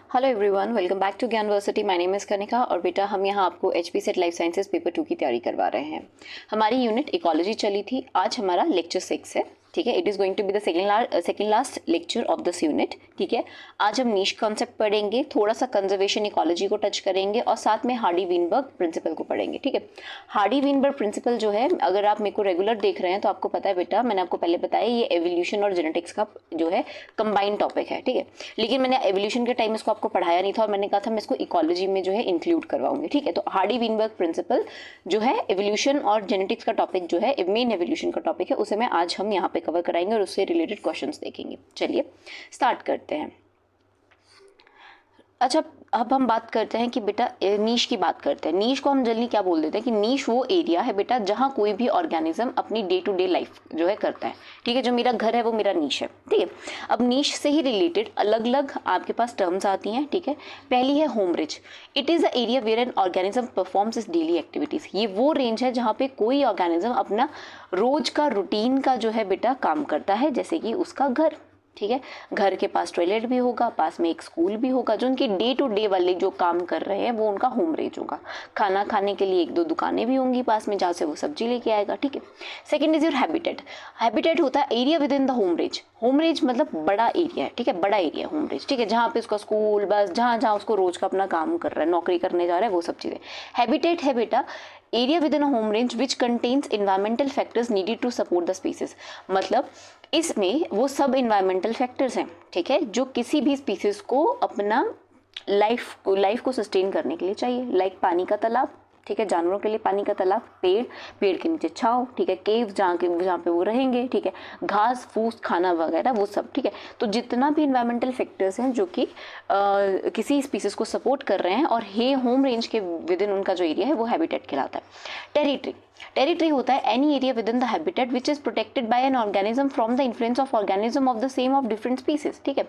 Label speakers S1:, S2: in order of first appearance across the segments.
S1: Hello everyone, welcome back to Gyanversity. My name is Kanika और बेटा हम यहाँ आपको HPSET लाइफ साइंसेज पेपर 2 की तैयारी करवा रहे हैं। हमारी यूनिट इकोलॉजी चली थी, आज हमारा लेक्चर 6 है। ठीक है, it is going to be the second last lecture of this unit. ठीक है, आज हम नीश कॉन्सेप्ट पढ़ेंगे, थोड़ा सा कंजर्वेशन इकोलॉजी को टच करेंगे और साथ में हार्डी-वीनबर्ग प्रिंसिपल को पढ़ेंगे। ठीक है, हार्डी-वीनबर्ग प्रिंसिपल जो है, अगर आप मेरे को रेगुलर देख रहे हैं तो आपको पता है बेटा, मैंने आपको पहले बताया ये एवोल्यूशन और जेनेटिक्स का जो है कंबाइंड टॉपिक है। ठीक है, लेकिन मैंने एवोल्यूशन के टाइम इसको आपको पढ़ाया नहीं था और मैंने कहा था मैं इसको इकोलॉजी में जो है इंक्लूड करवाऊंगी। ठीक है, तो हार्डी-वीनबर्ग प्रिंसिपल जो है एवोल्यूशन और जेनेटिक्स का टॉपिक जो है, मेन एवोल्यूशन का टॉपिक है, उसे मैं आज हम यहाँ पे कवर कराएंगे और उससे रिलेटेड क्वेश्चंस देखेंगे। चलिए स्टार्ट करते हैं। अच्छा, अब हम बात करते हैं कि बेटा नीश की बात करते हैं। नीश को हम जल्दी क्या बोल देते हैं कि नीश वो एरिया है बेटा जहाँ कोई भी ऑर्गेनिज्म अपनी डे टू डे लाइफ जो है करता है। ठीक है, जो मेरा घर है वो मेरा नीश है। ठीक है, अब नीश से ही रिलेटेड अलग अलग आपके पास टर्म्स आती हैं। ठीक है, पहली है home range. It is a area where an organism performs is daily activities. ये वो रेंज है जहाँ पे कोई ऑर्गेनिज्म अपना रोज का रूटीन का जो है बेटा काम करता है, जैसे कि उसका घर। ठीक है, घर के पास टॉयलेट भी होगा, पास में एक स्कूल भी होगा, जो उनके डे टू डे वाले जो काम कर रहे हैं वो उनका होम रेंज होगा। खाना खाने के लिए एक दो दुकानें भी होंगी पास में जहाँ से वो सब्जी लेके आएगा। ठीक है, second is your habitat. Habitat होता है area with in the home range. Home range मतलब बड़ा एरिया है। ठीक है, बड़ा एरिया होम रेंज। ठीक है, जहाँ पे उसका स्कूल, बस जहाँ जहाँ उसको रोज का अपना काम कर रहा है, नौकरी करने जा रहा है, वो सब चीज़ें। हैबिटेट है बेटा area within a home range which contains environmental factors needed to support the species. मतलब इसमें वो सब इन्वायरमेंटल फैक्टर्स हैं, ठीक है, जो किसी भी स्पीसीज को अपना लाइफ को सस्टेन करने के लिए चाहिए। लाइक पानी का तालाब, ठीक है, जानवरों के लिए पानी का तालाब, पेड़ के नीचे छांव, ठीक है, केव जहाँ पे वो रहेंगे, ठीक है, घास फूस खाना वगैरह वो सब। ठीक है, तो जितना भी इन्वायरमेंटल फैक्टर्स हैं जो कि किसी स्पीसीज को सपोर्ट कर रहे हैं और हे होम रेंज के विद इन उनका जो एरिया है वो हैबिटेट कहलाता है। टेरिटरी होता है any area with in the habitat which is protected by an organism from the influence of organism of the same of different species. ठीक है,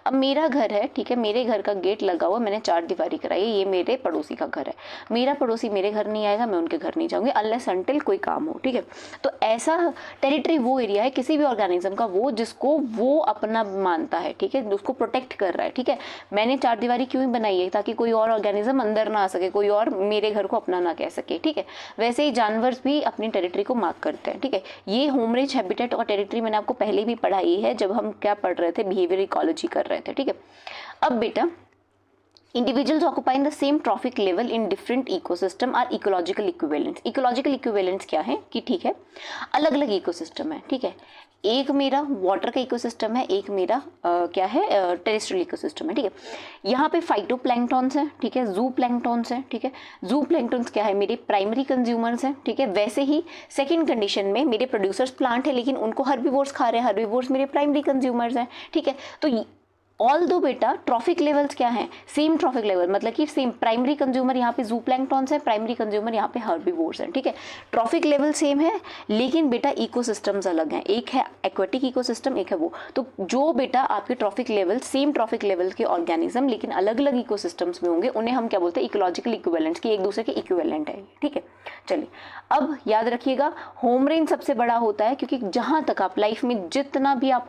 S1: अब मेरा घर है, ठीक है, मेरे घर का गेट लगा हुआ, मैंने 4 दीवारी कराई है, ये मेरे पड़ोसी का घर है। मेरा पड़ोसी मेरे घर नहीं आएगा, मैं उनके घर नहीं जाऊंगी अनलेस अनटिल कोई काम हो। ठीक है, तो ऐसा टेरिटरी वो एरिया है किसी भी ऑर्गेनिज्म का वो जिसको वो अपना मानता है। ठीक है, उसको प्रोटेक्ट कर रहा है। ठीक है, मैंने 4 दीवारी क्यों बनाई है, ताकि कोई और ऑर्गेनिज्म अंदर ना आ सके, कोई और मेरे घर को अपना ना कह सके। ठीक है, वैसे ही जानवर भी अपनी टेरिटरी को मार्क करते हैं। ठीक है, ये होम रेंज, हैबिटेट और टेरिटरी मैंने आपको पहले भी पढ़ाई है जब हम क्या पढ़ रहे थे, बिहेवियर इकोलॉजी कर रहे थे। ठीक है, अब बेटा individuals occupying the same trophic level in different ecosystem are ecological equivalents। ecological equivalents क्या है कि ठीक है, अलग अलग इकोसिस्टम है। ठीक है, एक मेरा वाटर का इकोसिस्टम है, एक मेरा क्या है टेरेस्ट्रियल इकोसिस्टम है। ठीक है, यहाँ पे फाइटोप्लैंक्टॉन्स हैं, ठीक है, जू प्लैंक्टॉन्स हैं। ठीक है, जू प्लैंक्टॉन्स क्या है, मेरे प्राइमरी कंज्यूमर्स हैं। ठीक है, वैसे ही सेकंड कंडीशन में मेरे प्रोड्यूसर्स प्लांट है, लेकिन उनको हर्बीवोर्स खा रहे हैं, हर्बीवोर्स मेरे प्राइमरी कंज्यूमर्स हैं। ठीक है, तो ऑल दो बेटा ट्रॉफिक लेवल्स क्या हैं, सेम ट्रॉफिक लेवल, मतलब कि सेम प्राइमरी कंज्यूमर यहाँ पे जू प्लैंक्टॉन्स है, प्राइमरी कंज्यूमर यहाँ पे हर्बीवोर्स हैं। ठीक है, ट्रॉफिक लेवल सेम है लेकिन बेटा इकोसिस्टम्स अलग हैं, एक है एक्वेटिक इकोसिस्टम, एक है वो। तो जो बेटा आपके trophic level same trophic level के ऑर्गेनिज्म लेकिन अलग अलग इकोसिस्टम्स में होंगे, उन्हें हम क्या बोलते हैं, इकोलॉजिकल इक्विवेलेंट्स, की एक दूसरे के इक्विवेलेंट है। ठीक है, चलिए अब याद रखिएगा होम रेंज सबसे बड़ा होता है क्योंकि जहां तक आप लाइफ में जितना भी आप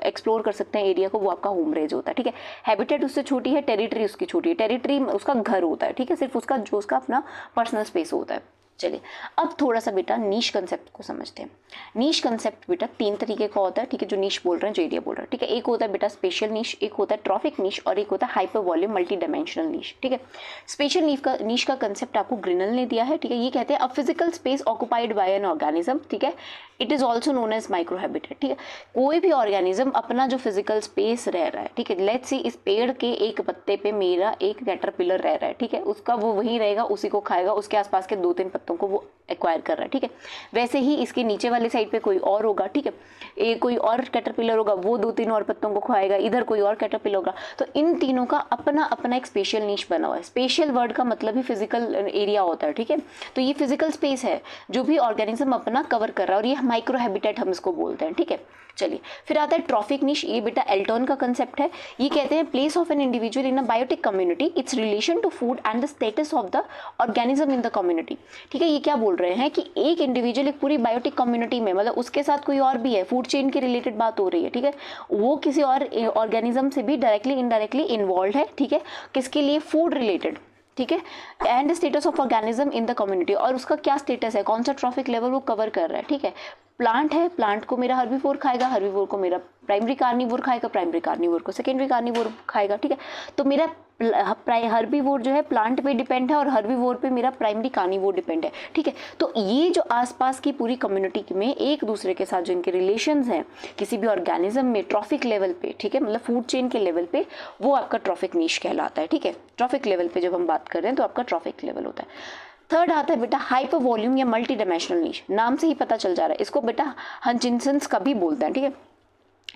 S1: एक्सप्लोर कर सकते हैं एरिया को, वो आपका होम रेंज होता है। ठीक है, हैबिटेट उससे छोटी है, टेरिटरी उसकी छोटी है, टेरिटरी उसका घर होता है। ठीक है, सिर्फ उसका जो उसका अपना पर्सनल स्पेस होता है। चलिए अब थोड़ा सा बेटा नीश कंसेप्ट को समझते हैं। नीश कंसेप्ट बेटा 3 तरीके का होता है। ठीक है, जो नीश बोल रहे हैं, जो एरिया बोल रहे हैं। ठीक है, एक होता है बेटा स्पेशल नीश, एक होता है ट्रॉफिक नीश और एक होता है हाइपर वॉल्यूम मल्टी डायमेंशनल नीश। ठीक है, स्पेशल नीश का कंसेप्ट आपको ग्रिनल ने दिया है। ठीक है, ये कहते हैं a physical space occupied by an organism. ठीक है, it is also known as micro habitat. ठीक है, कोई भी ऑर्गेनिज्म अपना जो फिजिकल स्पेस रह रहा है, ठीक है, लेट्स सी इस पेड़ के एक पत्ते पे मेरा एक कैटरपिलर रह रहा है। ठीक है, उसका वो वहीं रहेगा, उसी को खाएगा, उसके आसपास के 2-3 पत्तों को वो एक्वायर कर रहा है। ठीक है, वैसे ही इसके नीचे वाले साइड पे कोई और होगा। ठीक है, एक कोई और कैटरपिलर होगा, वो 2-3 और पत्तों को खाएगा, इधर कोई और कैटरपिलर होगा। तो इन तीनों का अपना अपना एक स्पेशल नीश बना हुआ है। स्पेशल वर्ड का मतलब ही फिजिकल एरिया होता है। ठीक है, तो ये फिजिकल स्पेस है जो भी ऑर्गेनिज्म अपना कवर कर रहा है और ये माइक्रो हैबिटेट हम इसको बोलते हैं। ठीक है, चलिए फिर आता है ट्रॉफिक निश। ये बेटा एल्टन का कंसेप्ट है। ये कहते हैं place of an individual in a biotic community, it's relation to food and the status of the organism in the community. ठीक है। ये क्या बोल रहे हैं कि एक इंडिविजुअल एक पूरी बायोटिक कम्युनिटी में, मतलब उसके साथ कोई और भी है, फूड चेन के रिलेटेड बात हो रही है, ठीक है, वो किसी और ऑर्गेनिज्म से भी डायरेक्टली इनडायरेक्टली इन्वॉल्व है, ठीक है, किसके लिए, फूड रिलेटेड, ठीक है, and status of organism in the community, और उसका क्या स्टेटस है, कौन सा ट्रॉफिक लेवल वो कवर कर रहा है, ठीक है। प्लांट है, प्लांट को मेरा हर्बीवोर खाएगा, हर्बीवोर को मेरा प्राइमरी कार्निवोर खाएगा, प्राइमरी कार्निवोर को सेकेंडरी कार्निवोर खाएगा, ठीक है। तो मेरा हर्बीवोर जो है प्लांट पे डिपेंड है और हर्बीवोर पे मेरा प्राइमरी कार्निवोर डिपेंड है, ठीक है। तो ये जो आसपास की पूरी कम्युनिटी में एक दूसरे के साथ जो इनके रिलेशंस हैं किसी भी ऑर्गेनिज्म में ट्रॉफिक लेवल पे, ठीक है, मतलब फूड चेन के लेवल पे, वो आपका ट्रॉफिक नीश कहलाता है, ठीक है। ट्रॉफिक लेवल पे जब हम बात कर रहे हैं तो आपका ट्रॉफिक लेवल होता है। थर्ड आता है बेटा हाइपर वॉल्यूम या मल्टी डायमेंशनल नीश। नाम से ही पता चल जा रहा है, इसको बेटा हचिंसंस का भी बोलते हैं, ठीक है,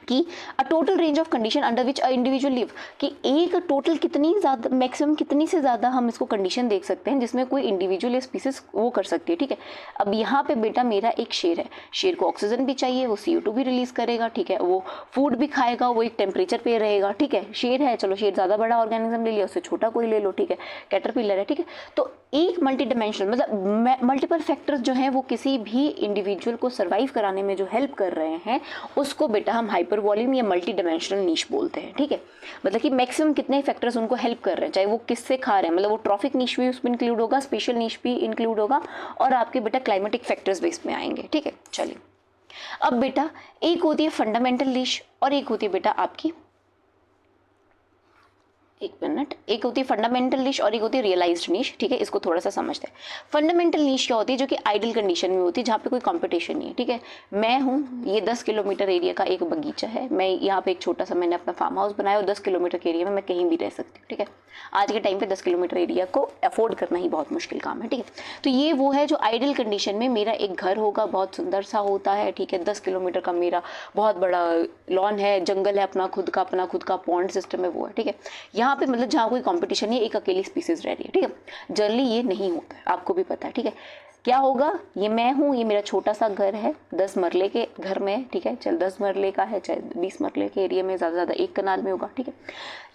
S1: कि a total range of condition under which a individual live, कि एक टोटल कितनी ज़्यादा, मैक्सिमम कितनी से ज़्यादा हम इसको कंडीशन देख सकते हैं जिसमें कोई इंडिविजुअल या स्पीसीज वो कर सकती है, ठीक है। अब यहाँ पे बेटा मेरा एक शेर है, शेर को ऑक्सीजन भी चाहिए, वो CO2 भी रिलीज करेगा, ठीक है, वो फूड भी खाएगा, वो एक टेम्परेचर पे रहेगा, ठीक है। शेर है, चलो शेर ज़्यादा बड़ा ऑर्गेनिज्म ले लिया, उससे छोटा कोई ले लो, ठीक है, कैटरपिलर है, ठीक है। तो एक मल्टी डायमेंशनल मतलब मल्टीपल फैक्टर्स जो हैं वो किसी भी इंडिविजुअल को सर्वाइव कराने में जो हेल्प कर रहे हैं उसको बेटा हम हाइपर वॉल्यूम या मल्टी डायमेंशनल नीश बोलते हैं, ठीक है। मतलब कि मैक्सिमम कितने फैक्टर्स उनको हेल्प कर रहे हैं, चाहे वो किससे खा रहे हैं, मतलब वो ट्रॉफिक नीश भी उसमें इंक्लूड होगा, स्पेशल नीश भी इंक्लूड होगा, और आपके बेटा क्लाइमेटिक फैक्टर्स भी इसमें आएंगे, ठीक है। चलिए अब बेटा एक होती है फंडामेंटल नीश और एक होती है बेटा आपकी, एक मिनट, एक होती है फंडामेंटल नीश और एक होती है रियलाइज्ड नीश, ठीक है। इसको थोड़ा सा समझते हैं। फंडामेंटल नीश क्या होती है, जो कि आइडल कंडीशन में होती है, जहाँ पे कोई कंपटीशन नहीं है, ठीक है। मैं हूँ, ये 10 किलोमीटर एरिया का एक बगीचा है, मैं यहाँ पे एक छोटा सा मैंने अपना फार्म हाउस बनाया और 10 किलोमीटर के एरिया में मैं कहीं भी रह सकती हूँ, ठीक है। आज के टाइम पे 10 किलोमीटर एरिया को अफोर्ड करना ही बहुत मुश्किल काम है, ठीक है। तो ये वो है जो आइडल कंडीशन में मेरा एक घर होगा, बहुत सुंदर सा होता है, ठीक है, 10 किलोमीटर का मेरा बहुत बड़ा लॉन है, जंगल है, अपना खुद का पॉन्ड सिस्टम है, वो है, ठीक है। यहाँ पे मतलब जहाँ कोई कंपटीशन नहीं, एक अकेली स्पीसीज रह रही है, ठीक है। जनरली ये नहीं होता है, आपको भी पता है, ठीक है। क्या होगा, ये मैं हूँ, ये मेरा छोटा सा घर है 10 मरले के घर में, ठीक है, चल 10 मरले का है, चाहे 20 मरले के एरिया में, ज़्यादा एक कनाल में होगा, ठीक है।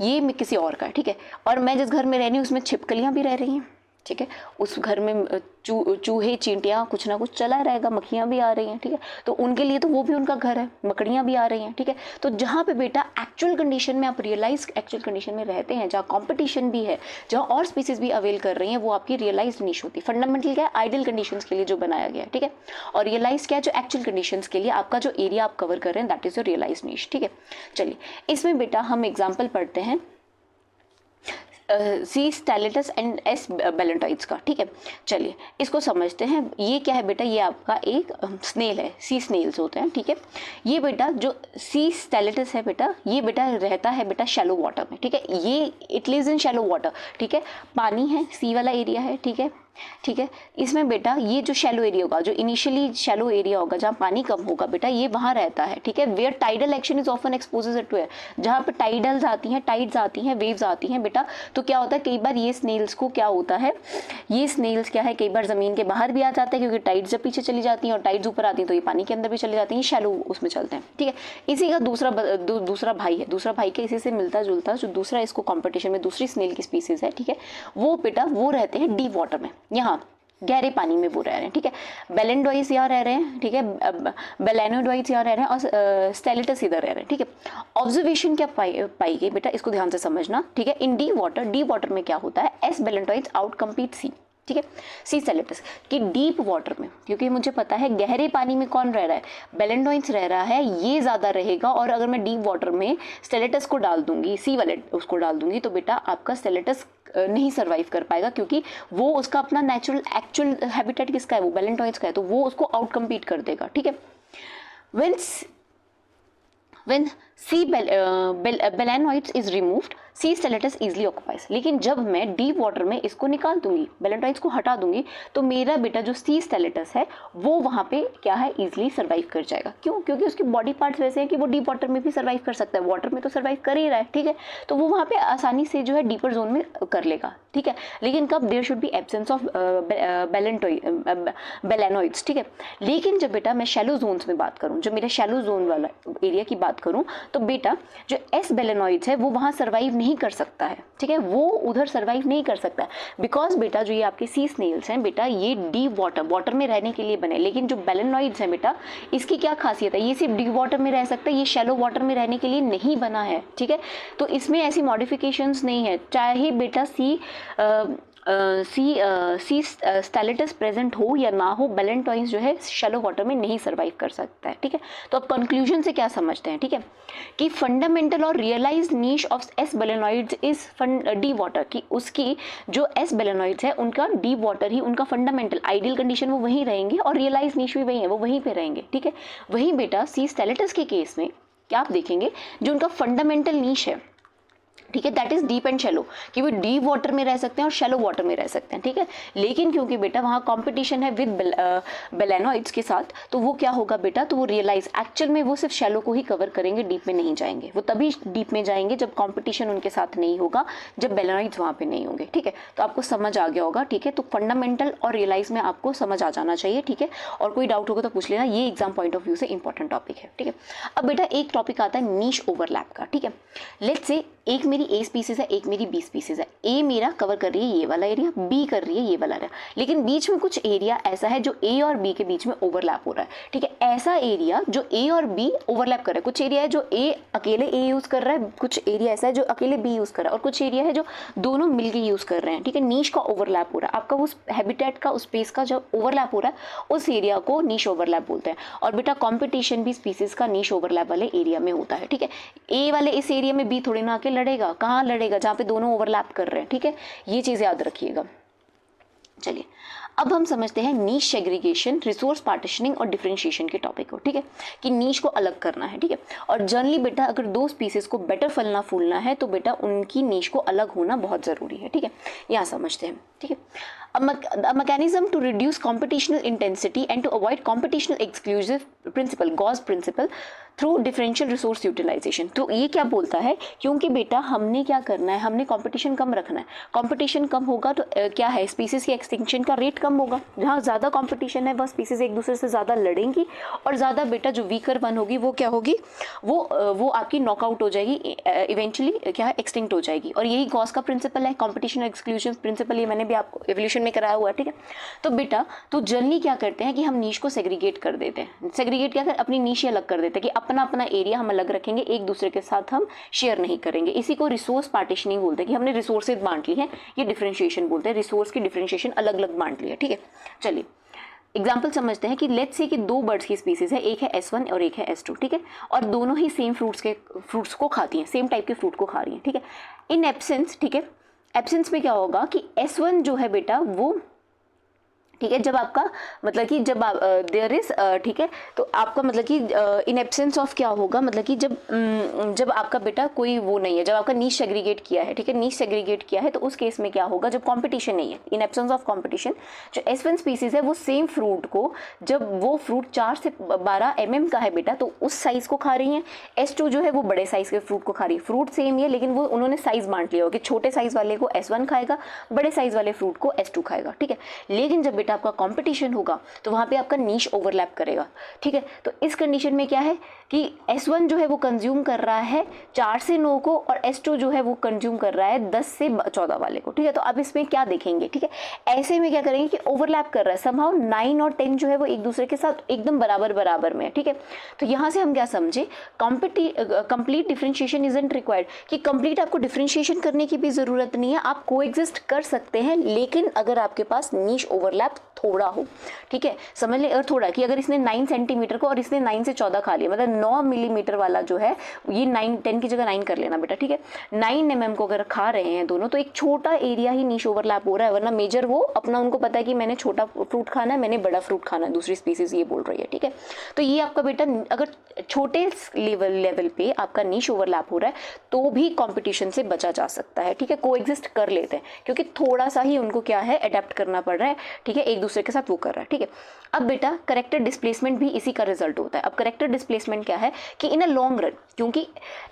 S1: ये मैं किसी और का है, ठीक है, और मैं जिस घर में रह रही हूँ उसमें छिपकलियाँ भी रह रही हैं, ठीक है, उस घर में चूहे चींटियाँ कुछ ना कुछ चला रहेगा, मक्खियाँ भी आ रही हैं, ठीक है, तो उनके लिए तो वो भी उनका घर है, मकड़ियाँ भी आ रही हैं, ठीक है। तो जहाँ पे बेटा एक्चुअल कंडीशन में आप रियलाइज एक्चुअल कंडीशन में रहते हैं, जहाँ कंपटीशन भी है, जहाँ और स्पीसीज भी अवेल कर रही हैं, वो आपकी रियलाइज्ड नीश होती है। फंडामेंटल क्या है, आइडियल कंडीशंस के लिए जो बनाया गया है, ठीक है, और रियलाइज क्या है, जो एक्चुअल कंडीशंस के लिए आपका जो एरिया आप कवर कर रहे हैं, दैट इज योर रियलाइज्ड नीश, ठीक है। चलिए इसमें बेटा हम एग्जाम्पल पढ़ते हैं सी स्टेलेटस एंड एस बेलेंटॉइड्स का, ठीक है। चलिए इसको समझते हैं। ये क्या है बेटा, ये आपका एक स्नेल है, सी स्नेल्स होते हैं, ठीक है। ये बेटा जो सी स्टेलेटस है बेटा, ये बेटा रहता है बेटा शैलो वाटर में, ठीक है, ये it lives in shallow water, ठीक है, पानी है, सी वाला एरिया है, ठीक है, ठीक है। इसमें बेटा ये जो शैलो एरिया होगा, जो इनिशियली शैलो एरिया होगा जहाँ पानी कम होगा बेटा, ये वहाँ रहता है, ठीक है। Where tidal action is often exposes it to air, जहाँ पे टाइडल्स आती हैं, टाइड्स आती हैं, वेव्स आती हैं बेटा, तो क्या होता है कई बार ये स्नेल्स को क्या होता है, ये स्नेल्स क्या है कई बार ज़मीन के बाहर भी आ जाते हैं, क्योंकि टाइड्स जब पीछे चली जाती हैं और टाइड्स ऊपर आती हैं तो ये पानी के अंदर भी चली जाती हैं, शैलो उसमें चलते हैं, ठीक है। इसी का दूसरा भाई है, दूसरा भाई के इसी से मिलता जुलता जो दूसरा इसको कॉम्पिटिशन में दूसरी स्नेल की स्पीसीज है, ठीक है, वो बेटा वो रहते हैं डीप वाटर में, यहाँ गहरे पानी में वो रह रहे हैं, ठीक है। बेलेंडोइड्स यहाँ रह रहे हैं, ठीक है, बेलेनोइड्स यहाँ रह रहे हैं और स्टेलेटस इधर रह रहे हैं, ठीक है। ऑब्जर्वेशन क्या पाई गई बेटा, इसको ध्यान से समझना, ठीक है। इन डीप वाटर में क्या होता है, एस बेलेंडोइड्स आउट कम्पीट सी, ठीक है, सी स्टेलेटस कि डीप वाटर में, क्योंकि मुझे पता है गहरे पानी में कौन रह रहा है, बेलेंडोइड्स रह रहा है, ये ज़्यादा रहेगा, और अगर मैं डीप वाटर में स्टेलेटस को डाल दूंगी, सी वाले उसको डाल दूंगी, तो बेटा आपका स्टेलेटस नहीं सर्वाइव कर पाएगा, क्योंकि वो उसका अपना नेचुरल एक्चुअल हैबिटेट किसका है, वो बेलेंडोइड्स का है, तो वो उसको आउट कम्पीट कर देगा, ठीक है। when C balanoides is removed, C stellatus easily occupies. लेकिन जब मैं डीप वाटर में इसको निकाल दूंगी, बेलेनोइड्स को हटा दूंगी, तो मेरा बेटा जो सी स्टेलेटस है वो वहाँ पे क्या है, इजिली सर्वाइव कर जाएगा। क्यों? क्योंकि उसके बॉडी पार्ट्स वैसे हैं कि वो डीप वाटर में भी सर्वाइव कर सकता है, वाटर में तो सर्वाइव कर ही रहा है, ठीक है, तो वो वहाँ पे आसानी से जो है डीपर जोन में कर लेगा, ठीक है। लेकिन कब, there should be absence of balanoides, ठीक है। लेकिन जब बेटा मैं शैलो जोन्स में बात करूँ, जब मेरा शैलो जोन वाला एरिया की बात करूँ, तो बेटा जो एस बेलेनॉइड्स है वो वहाँ सर्वाइव नहीं कर सकता है, ठीक है, वो उधर सर्वाइव नहीं कर सकता बिकॉज बेटा जो ये आपके सी स्नेल्स हैं बेटा ये डीप वाटर में रहने के लिए बने, लेकिन जो बेलेनॉइड्स हैं बेटा इसकी क्या खासियत है, ये सिर्फ डीप वाटर में रह सकता है, ये शैलो वाटर में रहने के लिए नहीं बना है, ठीक है। तो इसमें ऐसी मॉडिफिकेशंस नहीं है, चाहे बेटा सी स्टेलेटस प्रेजेंट हो या ना हो, बेलेनटॉइंस जो है शैलो वाटर में नहीं सर्वाइव कर सकता है, ठीक है। तो अब कंक्लूजन से क्या समझते हैं, ठीक है, कि फंडामेंटल और realized niche of S balanoides is deep water, कि उसकी जो एस बेलेनॉइड्स है उनका डीप वाटर ही उनका फंडामेंटल आइडियल कंडीशन वो वहीं रहेंगे और रियलाइज नीश भी वहीं है, वो वहीं पे रहेंगे, ठीक है। वहीं बेटा सी स्टेलेटस के केस में क्या आप देखेंगे जो उनका फंडामेंटल नीश है, ठीक है, that is deep and shallow, कि वो डीप वाटर में रह सकते हैं और शैलो वाटर में रह सकते हैं, ठीक है। लेकिन क्योंकि बेटा वहाँ कंपटीशन है विद बेलेनॉइड्स के साथ, तो वो क्या होगा बेटा, तो वो रियलाइज एक्चुअल में वो सिर्फ शैलो को ही कवर करेंगे, डीप में नहीं जाएंगे, वो तभी डीप में जाएंगे जब कंपटीशन उनके साथ नहीं होगा, जब बेलेनॉइड्स वहाँ पे नहीं होंगे, ठीक है। तो आपको समझ आ गया होगा, ठीक है। तो फंडामेंटल और रियलाइज में आपको समझ आ जाना चाहिए, ठीक है। और कोई डाउट होगा तो पूछ लेना, ये एग्जाम पॉइंट ऑफ व्यू से इंपॉर्टेंट टॉपिक है, ठीक है। अब बेटा एक टॉपिक आता है नीश ओवरलैप का, ठीक है। लेट्स से एक मेरी ए स्पीसीज है, एक मेरी बी स्पीसीज है, ए मेरा कवर कर रही है ये वाला एरिया, बी कर रही है ये वाला एरिया, लेकिन बीच में कुछ एरिया ऐसा है जो ए और बी के बीच में ओवरलैप हो रहा है, ठीक है। ऐसा एरिया जो ए और बी ओवरलैप कर रहा है, कुछ एरिया है जो ए अकेले ए यूज कर रहा है, कुछ एरिया ऐसा है जो अकेले बी यूज कर रहा है, और कुछ एरिया है जो दोनों मिलकर यूज कर रहे हैं, ठीक है। नीश का ओवरलैप हो रहा है, आपका उस हैबिटेट का उस स्पेस का जो ओवरलैप हो रहा है उस एरिया को नीश ओवरलैप बोलते हैं। और बेटा कॉम्पिटिशन भी स्पीसीज का नीश ओवरलैप वाले एरिया में होता है, ठीक है। ए वाले इस एरिया में बी थोड़ी ना आके लड़ेगा, कहाँ लड़ेगा, जहाँ पे दोनों ओवरलैप कर रहे हैं, ठीक है। ये चीज़ याद रखिएगा। चलिए अब हम समझते हैं नीश सेग्रीगेशन, रिसोर्स पार्टीशनिंग और डिफरेंशिएशन के टॉपिक को, ठीक है, कि नीश को अलग करना है, ठीक है। और जनरली बेटा अगर दो स्पीसीज को बेटर फलना फूलना है तो बेटा उनकी नीश को अलग होना बहुत ज़रूरी है, ठीक है। यहाँ समझते हैं, ठीक है। A mechanism to reduce computational intensity and to avoid computational exclusive principle, Gauss principle, through differential resource utilization। तो ये क्या बोलता है, क्योंकि बेटा हमने क्या करना है, हमने कंपटीशन कम रखना है, कंपटीशन कम होगा तो क्या है, स्पीसीज की एक्सटिंक्शन का रेट कम होगा, जहाँ ज़्यादा कंपटीशन है वह स्पीसीज एक दूसरे से ज़्यादा लड़ेंगी और ज़्यादा बेटा जो वीकर वन होगी वो क्या होगी, वो आपकी नॉकआउट हो जाएगी, इवेंचुअली क्या है, एक्सटिंक्ट हो जाएगी। और यही गॉस का प्रिंसिपल है, कंपटीशन एक्सक्लूजन प्रिंसिपल, ये मैंने भी आपको एवोल्यूशन में कराया हुआ है, ठीक है। तो बेटा तो जनरली क्या करते हैं कि हम नीश को सेग्रीगेट कर देते हैं, सेग्रीगेट क्या कर, अपनी नीश अलग कर देते हैं, कि अपना अपना एरिया हम अलग रखेंगे, एक दूसरे के साथ हम शेयर नहीं करेंगे। इसी को रिसोर्स पार्टीशनिंग बोलते हैं, कि हमने रिसोर्सेज बांट ली है, ये डिफरेंशिएशन बोलते हैं, रिसोर्स की डिफरेंशिएशन अलग अलग बांट ली है, ठीक है। चलिए एग्जाम्पल समझते हैं कि लेट्स से कि दो बर्ड्स की स्पीसीज है, एक है S1 और एक है S2, ठीक है, और दोनों ही सेम फ्रूट्स को खाती हैं, सेम टाइप के फ्रूट को खा रही हैं, ठीक है। इन एब्सेंस, ठीक है, एब्सेंस में क्या होगा कि S1 जो है बेटा वो, ठीक है, जब आपका मतलब कि जब आप देयर इज, ठीक है, तो आपका मतलब कि इन एब्सेंस ऑफ क्या होगा, मतलब कि जब आपका बेटा कोई वो नहीं है, जब आपका नीश सेग्रीगेट किया है, ठीक है, नीश सेग्रीगेट किया है, तो उस केस में क्या होगा, जब कंपटीशन नहीं है, इन एब्सेंस ऑफ कंपटीशन, जो S1 स्पीसीज है वो सेम फ्रूट को, जब वो फ्रूट 4 से 12 mm का है बेटा तो उस साइज को खा रही है, S2 जो है वो बड़े साइज के फ्रूट को खा रही है, फ्रूट सेम ही है लेकिन वो उन्होंने साइज बांट लिया हो कि छोटे साइज वाले को S1 खाएगा, बड़े साइज वाले फ्रूट को S2 खाएगा, ठीक है। लेकिन जब आपका कंपटीशन होगा तो वहां पे आपका नीश ओवरलैप करेगा, ठीक है। तो इस कंडीशन में क्या है कि S1 जो है वो कंज्यूम कर रहा है 4 से 9 को और S2 जो है वो कंज्यूम कर रहा है 10 से 14 वाले को, ठीक है। तो अब इसमें क्या देखेंगे, ठीक है, ऐसे में क्या करेंगे कि ओवरलैप कर रहा है, समहाउ 9 और 10 जो है वो एक दूसरे के साथ एकदम बराबर में है, ठीक है। तो यहाँ से हम क्या समझे, कंप्लीट डिफरेंशिएशन इजंट रिक्वायर्ड, कि कंप्लीट आपको डिफरेंशिएशन करने की भी जरूरत नहीं है, आप कोएग्जिस्ट कर सकते हैं, लेकिन अगर आपके पास नीश ओवरलैप थोड़ा हो, ठीक है, समझ ले, और थोड़ा कि अगर इसने 9 सेंटीमीटर को और इसने 9 से 14 खा लिया, मतलब 9 मिलीमीटर वाला जो है ये 10 की जगह 9 कर लेना बेटा, ठीक है। 9 mm को अगर खा रहे हैं दोनों तो एक छोटा एरिया ही नीश ओवरलैप हो रहा है, वरना मेजर वो अपना उनको पता है कि मैंने छोटा फ्रूट खाना है, मैंने बड़ा फ्रूट खाना है, दूसरी स्पीसीज ये बोल रही है, ठीक है। तो ये आपका बेटा अगर छोटे लेवल पे आपका नीश ओवरलैप हो रहा है तो भी कॉम्पिटिशन से बचा जा सकता है, ठीक है, कोएग्जिस्ट कर लेते हैं, क्योंकि थोड़ा सा ही उनको क्या है अडेप्ट करना पड़ रहा है, ठीक है, एक दूसरे के साथ वो कर रहा है, ठीक है। अब बेटा करेक्टर डिस्प्लेसमेंट भी इसी का रिजल्ट होता है। अब करेक्टर डिस्प्लेसमेंट क्या है कि इन अ लॉन्ग रन, क्योंकि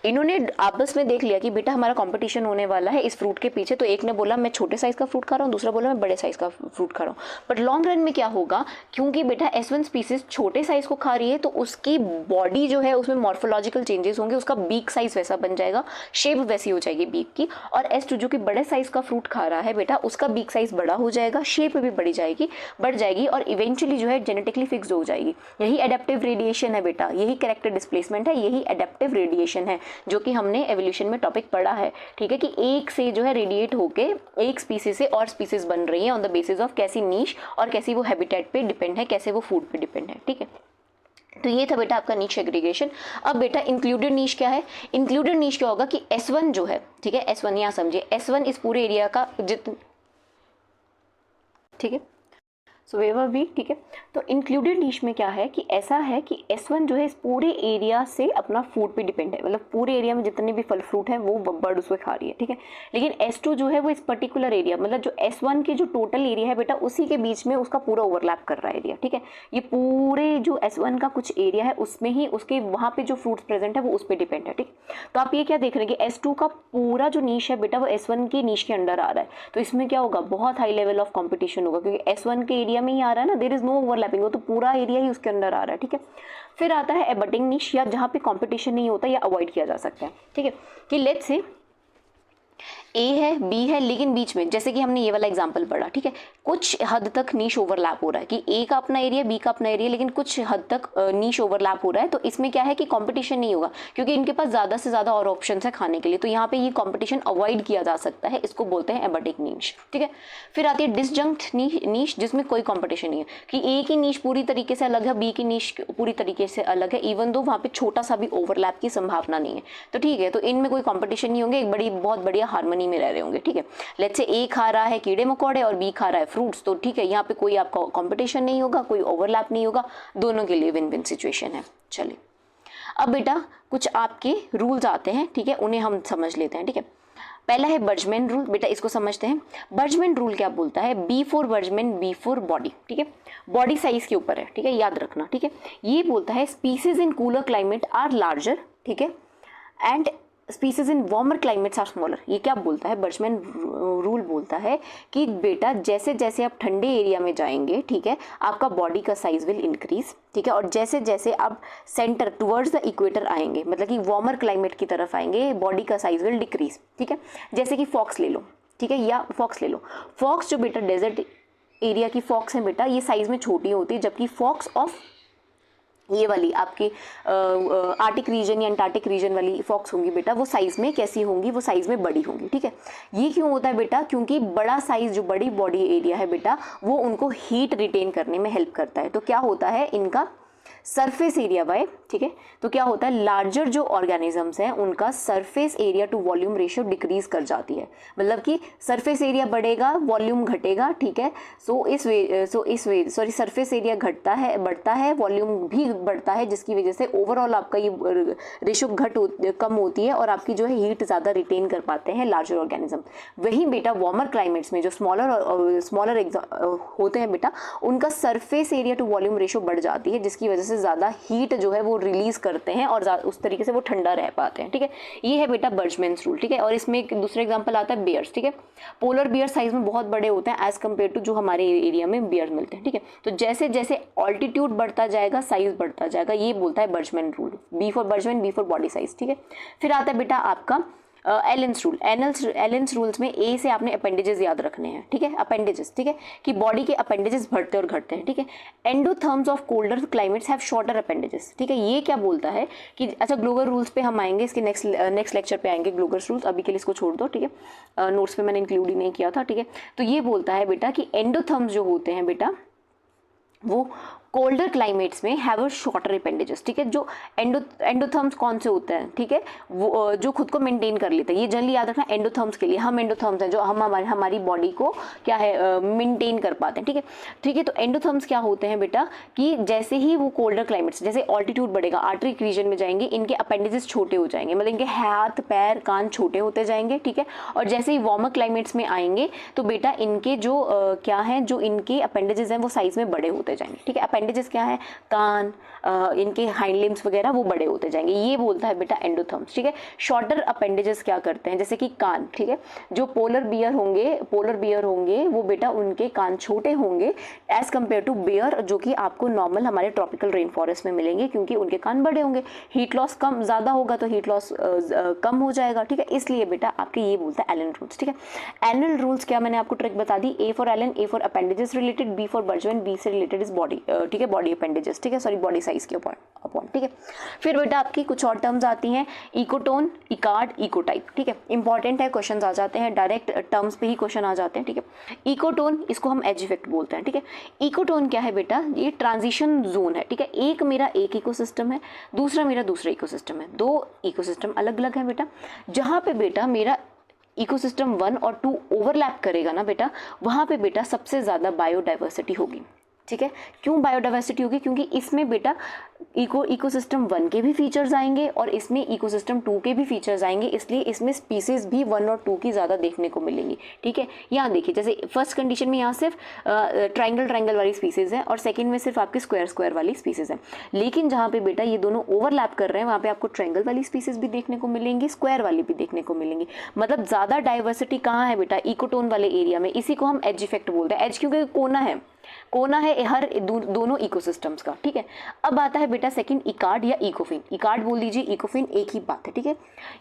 S1: इन्होंने आपस में देख लिया कि बेटा हमारा कंपटीशन होने वाला है इस फ्रूट के पीछे, तो एक ने बोला मैं छोटे साइज का फ्रूट खा रहा हूँ, दूसरा बोला मैं बड़े साइज का फ्रूट खा रहा हूँ। बट लॉन्ग रन में क्या होगा, क्योंकि बेटा S1 स्पीसीज छोटे साइज को खा रही है तो उसकी बॉडी जो है उसमें मॉर्फोलॉजिकल चेंजेस होंगे, उसका बीक साइज वैसा बन जाएगा, शेप वैसी हो जाएगी बीक की। और S2 जो कि बड़े साइज का फ्रूट खा रहा है बेटा, उसका बीक साइज बड़ा हो जाएगा, शेप भी बढ़ जाएगी और इवेंचुअली जो है जेनेटिकली फिक्स्ड हो जाएगी। यही एडेप्टिव रेडिएशन है बेटा, यही कैरेक्टर डिस्प्लेसमेंट है, यही एडेप्टिव रेडिएशन है जो कि हमने एवोल्यूशन में टॉपिक पढ़ा है, ठीक है, कि एक से जो है रेडिएट होके एक स्पीसीज से और स्पीसीज बन रही है ऑन द बेसिस ऑफ कैसी नीश और कैसी वो हैबिटेट पे डिपेंड है, कैसे वो फूड पे डिपेंड है, ठीक है। तो ये था बेटा आपका नीश सेग्रीगेशन। अब बेटा इंक्लूडेड नीश क्या है? इंक्लूडेड नीश क्या होगा कि S1 जो है, ठीक है, S1 यहाँ समझिए, S1 इस पूरे एरिया का ठीक है, सो वेवर भी, ठीक है। तो इंक्लूडेड नीश में क्या है कि ऐसा है कि S1 जो है इस पूरे एरिया से अपना फूड पे डिपेंड है, मतलब पूरे एरिया में जितने भी फल फ्रूट है वो बर्ड उसको खा रही है, ठीक है। लेकिन S2 जो है वो इस पर्टिकुलर एरिया, मतलब जो S1 के जो टोटल एरिया है बेटा उसी के बीच में उसका पूरा ओवरलैप कर रहा है एरिया, ठीक है। ये पूरे जो S1 का कुछ एरिया है उसमें ही उसके वहाँ पे जो फ्रूट्स प्रेजेंट है वो उस पर डिपेंड है, ठीक। तो आप ये क्या देख रहे हैं कि S2 का पूरा जो नीश है बेटा वो S1 की नीश के अंडर आ रहा है, तो इसमें क्या होगा, बहुत हाई लेवल ऑफ कॉम्पिटिशन होगा, क्योंकि S1 के एरिया में ही आ रहा है ना, देयर इज नो ओवरलैपिंग, वो तो पूरा एरिया ही उसके अंदर आ रहा है, ठीक है। फिर आता है एबटिंग नीश, या जहाँ पे कंपटीशन नहीं होता या अवॉइड किया जा सकता है, ठीक है, कि लेट्स से A है, B है, लेकिन बीच में जैसे कि हमने ये वाला एग्जांपल पढ़ा, ठीक है, कुछ हद तक नीश ओवरलैप हो रहा है कि A का अपना एरिया, B का अपना एरिया, लेकिन कुछ हद तक नीश ओवरलैप हो रहा है। तो इसमें क्या है कि कंपटीशन नहीं होगा क्योंकि इनके पास ज़्यादा से ज़्यादा और ऑप्शंस है खाने के लिए, तो यहाँ पे ये कंपटीशन अवॉइड किया जा सकता है, इसको बोलते हैं एबटिक नीश, ठीक है। फिर आती है डिसजंक्ट नीश, जिसमें कोई कॉम्पिटिशन नहीं है कि A की नीश पूरी तरीके से अलग है, B की नीश पूरी तरीके से अलग है, इवन दो वहाँ पे छोटा सा भी ओवरलैप की संभावना नहीं है, तो ठीक है, तो इनमें कोई कॉम्पिटिशन नहीं होंगे, एक बहुत बढ़िया हार्मनी में रह रहे होंगे, ठीक है। लेट्स से A खा रहा है कीड़े मकोड़े और B खा रहा है फ्रूट्स, तो ठीक है, यहाँ पे कोई आपका कंपटीशन नहीं होगा, कोई ओवरलैप नहीं होगा, दोनों के लिए विन विन सिचुएशन है। चलिए अब बेटा कुछ आपके रूल्स आते हैं, ठीक है, उन्हें हम समझ लेते हैं, ठीक है। पहला है बर्जमैन रूल, बेटा इसको समझते हैं। बर्जमैन रूल क्या बोलता है? B for Bergmann, B for body, ठीक है, बॉडी साइज के ऊपर है, ठीक है, याद रखना, ठीक है। ये बोलता है species in cooler climate are larger, ठीक है, and species in warmer climates are smaller. ये क्या बोलता है? बर्जमैन रूल बोलता है कि बेटा जैसे जैसे आप ठंडे एरिया में जाएंगे, ठीक है, आपका बॉडी का साइज विल इंक्रीज, ठीक है, और जैसे जैसे आप सेंटर टुवर्ड्स द इक्वेटर आएंगे, मतलब कि वार्मर क्लाइमेट की तरफ आएंगे, बॉडी का साइज विल डिक्रीज, ठीक है। जैसे कि फॉक्स ले लो, ठीक है, या फॉक्स ले लो, फॉक्स जो बेटा डेजर्ट एरिया की फॉक्स है बेटा, ये साइज में छोटी होती है, जबकि फॉक्स ऑफ ये वाली आपकी आर्टिक रीजन या अंटार्कटिक रीजन वाली फॉक्स होंगी बेटा, वो साइज़ में कैसी होंगी? वो साइज़ में बड़ी होंगी, ठीक है। ये क्यों होता है बेटा? क्योंकि बड़ा साइज़ जो बड़ी बॉडी एरिया है बेटा, वो उनको हीट रिटेन करने में हेल्प करता है। तो क्या होता है, इनका सरफेस एरिया बाय, ठीक है, तो क्या होता है, लार्जर जो ऑर्गेनिजम्स हैं उनका surface area to volume ratio decrease कर जाती है, मतलब कि सरफेस एरिया बढ़ेगा, वॉल्यूम घटेगा, ठीक है। सॉरी सरफेस एरिया घटता है, बढ़ता है, वॉल्यूम भी बढ़ता है, जिसकी वजह से ओवरऑल आपका ये रेशियो कम होती है और आपकी जो है हीट ज़्यादा रिटेन कर पाते हैं लार्जर ऑर्गेनिज्म। वहीं बेटा वार्मर क्लाइमेट्स में जो स्मॉलर होते हैं बेटा, उनका surface area to volume ratio बढ़ जाती है, जिसकी वजह से ज़्यादा हीट जो है वो रिलीज करते हैं और उस तरीके से वो ठंडा रह पाते हैं, ठीक है। ये है बेटा बर्जमैन्स रूल, ठीक है। और इसमें एक दूसरा एग्जांपल आता है बियर्स, ठीक है। पोलर बियर साइज में बहुत बड़े होते हैं एज कम्पेयर टू जो हमारे एरिया में बियर मिलते हैं, ठीक है। तो जैसे जैसे ऑल्टीट्यूड बढ़ता जाएगा, साइज बढ़ता जाएगा, ये बोलता है Bergmann rule, B for Bergmann, B for body size, ठीक है। फिर आता है बेटा आपका एलेंस रूल। एलेंस रूल्स में ए से आपने अपेंडेजेस याद रखने हैं, ठीक है, अपेंडेजेस, ठीक है, कि बॉडी के अपेंडेजेस बढ़ते और घटते हैं, ठीक है। Endotherms of colder climates have shorter appendages, ठीक है। ये क्या बोलता है कि अच्छा ग्लोगर रूल्स पे हम आएंगे, इसके नेक्स्ट लेक्चर पे आएंगे ग्लोगर रूल्स, अभी के लिए इसको छोड़ दो, ठीक है, नोट्स पे मैंने इंक्लूड ही नहीं किया था, ठीक है। तो ये बोलता है बेटा कि एंडोथर्म्स जो होते हैं बेटा वो कोल्डर क्लाइमेट्स में हैव अ शॉर्टर अपेंडेजेस, ठीक है। जो एंडोथर्म्स कौन से होते हैं, ठीक है, वो जो खुद को मेंटेन कर लेते हैं, ये जनरली याद रखना एंडोथर्म्स के लिए, हम एंडोथर्म्स हैं जो हम हमारी बॉडी को क्या है मेंटेन कर पाते हैं, ठीक है। ठीक है, तो एंडोथर्म्स क्या होते हैं बेटा कि जैसे ही वो कोल्डर क्लाइमेट्स, जैसे ऑल्टीट्यूड बढ़ेगा, आर्टरिक रीजन में जाएंगे, इनके अपेंडेजेस छोटे हो जाएंगे, मतलब इनके हाथ पैर कान छोटे होते जाएंगे, ठीक है। और जैसे ही वार्मर क्लाइमेट्स में आएंगे तो बेटा इनके जो क्या है, जो इनके अपेंडेजेस हैं वो साइज में बड़े होते जाएंगे, ठीक है। अपेंडेजेस क्या है, कान, इनके हाइंड लिम्स वगैरह वो बड़े होते जाएंगे, ये बोलता है बेटा एंडोथर्म्स, ठीक है। शॉर्टर अपेंडेजेस क्या करते हैं, जैसे कि कान, ठीक है, जो पोलर बियर होंगे वो बेटा उनके कान छोटे होंगे एज कम्पेयर टू बियर जो कि आपको नॉर्मल हमारे ट्रॉपिकल रेन फॉरेस्ट में मिलेंगे, क्योंकि उनके कान बड़े होंगे। हीट लॉस कम ज़्यादा होगा तो हीट लॉस कम हो जाएगा, ठीक है। इसलिए बेटा आपके ये बोलता है एलन रूल्स, ठीक है। एलन रूल्स क्या, मैंने आपको ट्रिक बता दी, A for Allen, A for appendages related, B for Bergmann, B से रिलेटेड इज बॉडी, ठीक है, बॉडी अपेंडेजेस, ठीक है, सॉरी बॉडी साइज के अपॉन, ठीक है। फिर बेटा आपकी कुछ और टर्म्स आती हैं, इकोटोन, इकार्ड, इकोटाइप, ठीक है। इंपॉर्टेंट है, क्वेश्चन आ जाते हैं, डायरेक्ट टर्म्स पे ही क्वेश्चन आ जाते हैं, ठीक है। इकोटोन, इसको हम एज इफेक्ट बोलते हैं, ठीक है। इकोटोन क्या है बेटा, ये ट्रांजिशन जोन है, ठीक है। एक मेरा एक इकोसिस्टम है, दूसरा मेरा दूसरा इकोसिस्टम है, दो इकोसिस्टम अलग अलग है बेटा। जहाँ पे बेटा मेरा इकोसिस्टम 1 और 2 ओवरलैप करेगा ना बेटा, वहाँ पे बेटा सबसे ज़्यादा बायोडाइवर्सिटी होगी, ठीक है। क्यों बायोडाइवर्सिटी होगी, क्योंकि इसमें बेटा इकोसिस्टम 1 के भी फीचर्स आएंगे और इसमें इकोसिस्टम 2 के भी फीचर्स आएंगे, इसलिए इसमें स्पीसीज भी 1 और 2 की ज़्यादा देखने को मिलेंगी, ठीक है। यहाँ देखिए, जैसे फर्स्ट कंडीशन में यहाँ सिर्फ ट्राइंगल वाली स्पीसीज है और सेकंड में सिर्फ आपकी स्क्वायर वाली स्पीसीज है। लेकिन जहाँ पे बेटा ये दोनों ओवरलैप कर रहे हैं वहाँ पे आपको ट्राइंगल वाली स्पीसीज भी देखने को मिलेंगी, स्क्वायर वाली भी देखने को मिलेंगी। मतलब ज़्यादा डाइवर्सिटी कहाँ है बेटा, इकोटोन वाले एरिया में। इसी को हम एज इफेक्ट बोलते हैं, एज क्योंकि कोना है हर दोनों इकोसिस्टम्स का, ठीक है। अब आता है बेटा सेकंड इकार्ड या इकोफिन। इकार्ड बोल दीजिए, इकोफिन एक ही बात है, ठीक है।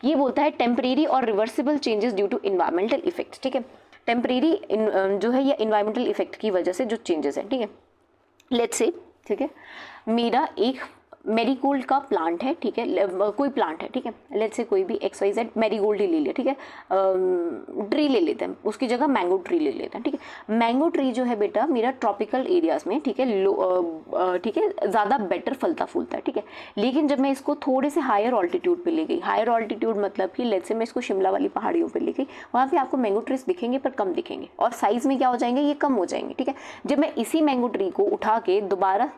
S1: ये बोलता है टेम्परेरी और reversible changes due to environmental effects, ठीक है। टेम्परेरी जो है ये इन्वायरमेंटल इफेक्ट की वजह से जो चेंजेस है, ठीक है। लेट्स से, ठीक है, मेरा एक मैरीगोल्ड का प्लांट है, ठीक है, कोई प्लांट है, ठीक है, लेट्स से कोई भी XYZ मैरीगोल्ड ही ले लिया, ठीक है। ट्री ले लेते हैं, उसकी जगह मैंगो ट्री ले लेते हैं, ठीक है। मैंगो ट्री जो है बेटा मेरा ट्रॉपिकल एरियाज में, ठीक है, ठीक है, ज़्यादा बेटर फलता फूलता है, ठीक है। लेकिन जब मैं इसको थोड़े से हायर ऑल्टीट्यूड पे ले गई, हायर ऑल्टीट्यूड मतलब कि लेट्स से मैं इसको शिमला वाली पहाड़ियों पे ले गई, वहाँ पे आपको मैंगो ट्रीज दिखेंगे पर कम दिखेंगे और साइज़ में क्या हो जाएंगे, ये कम हो जाएंगे, ठीक है। जब मैं इसी मैंगो ट्री को उठा के दोबारा,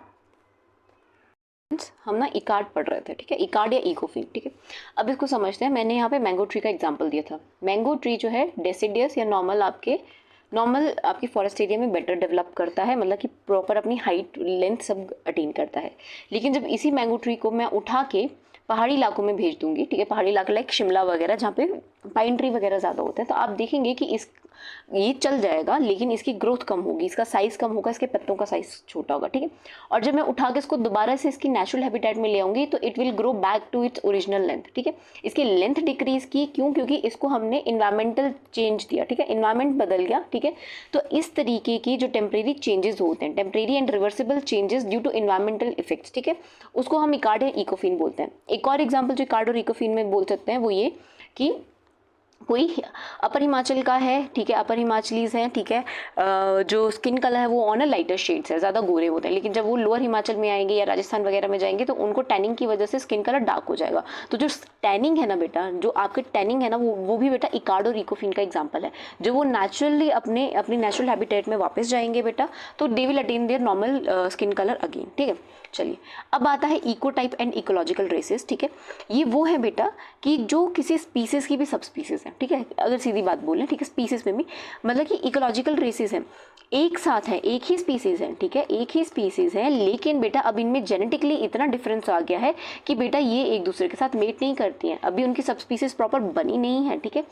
S1: हम ना इकार्ड पढ़ रहे थे, ठीक है, इकार्ड या इकोफिन, ठीक है। अब इसको समझते हैं। मैंने यहाँ पे मैंगो ट्री का एग्जांपल दिया था। मैंगो ट्री जो है डेसिडियस या नॉर्मल आपकी फॉरेस्ट एरिया में बेटर डेवलप करता है, मतलब कि प्रॉपर अपनी हाइट लेंथ सब अटेन करता है। लेकिन जब इसी मैंगो ट्री को मैं उठा के पहाड़ी इलाकों में भेज दूंगी, ठीक है, पहाड़ी इलाके लाइक शिमला वगैरह जहाँ पे पाइन ट्री वगैरह ज़्यादा होते हैं, तो आप देखेंगे कि ये चल जाएगा लेकिन इसकी ग्रोथ कम होगी, इसका साइज़ कम होगा, इसके पत्तों का साइज़ छोटा होगा, ठीक है। और जब मैं उठा के इसको दोबारा से इसकी नेचुरल हैबिटेट में ले आऊँगी तो it will grow back to its original length, ठीक है। इसकी लेंथ डिक्रीज की, क्यों, क्योंकि इसको हमने इन्वायरमेंटल चेंज दिया, ठीक है, इन्वायरमेंट बदल गया, ठीक है। तो इस तरीके की जो टेम्परेरी चेंजेस होते हैं, temporary and reversible changes due to environmental effects, ठीक है, उसको हम इकार्ड या इकोफिन बोलते हैं। एक और एग्जाम्पल जो इकार्ड और इकोफिन में बोल सकते हैं वो ये कि कोई अपर हिमाचल का है, ठीक है, अपर हिमाचलीज हैं, ठीक है, जो स्किन कलर है वो ऑन अ लाइटर शेड्स है, ज़्यादा गोरे होते हैं, लेकिन जब वो लोअर हिमाचल में आएंगे या राजस्थान वगैरह में जाएंगे तो उनको टैनिंग की वजह से स्किन कलर डार्क हो जाएगा। तो जो टैनिंग है ना बेटा, जो आपके टैनिंग है ना वो भी बेटा इकार्ड और इकोफिन का एग्जाम्पल है। जो वो नेचुरली अपनी नेचुरल हैबिटेट में वापस जाएंगे बेटा तो they will attain their normal skin colour again, ठीक है। चलिए, अब आता है ecotype and ecological races, ठीक है। ये वो है बेटा कि जो किसी स्पीसीज की भी सब स्पीसीज है, ठीक है, अगर सीधी बात बोलें, ठीक है, स्पीसीज में भी मतलब कि इकोलॉजिकल रेसेस हैं, एक साथ हैं, एक ही स्पीसीज है, ठीक है, एक ही स्पीसीज है, लेकिन बेटा अब इनमें जेनेटिकली इतना डिफरेंस आ गया है कि बेटा ये एक दूसरे के साथ मेट नहीं करती हैं, अभी उनकी सब स्पीसीज प्रॉपर बनी नहीं है, ठीक है।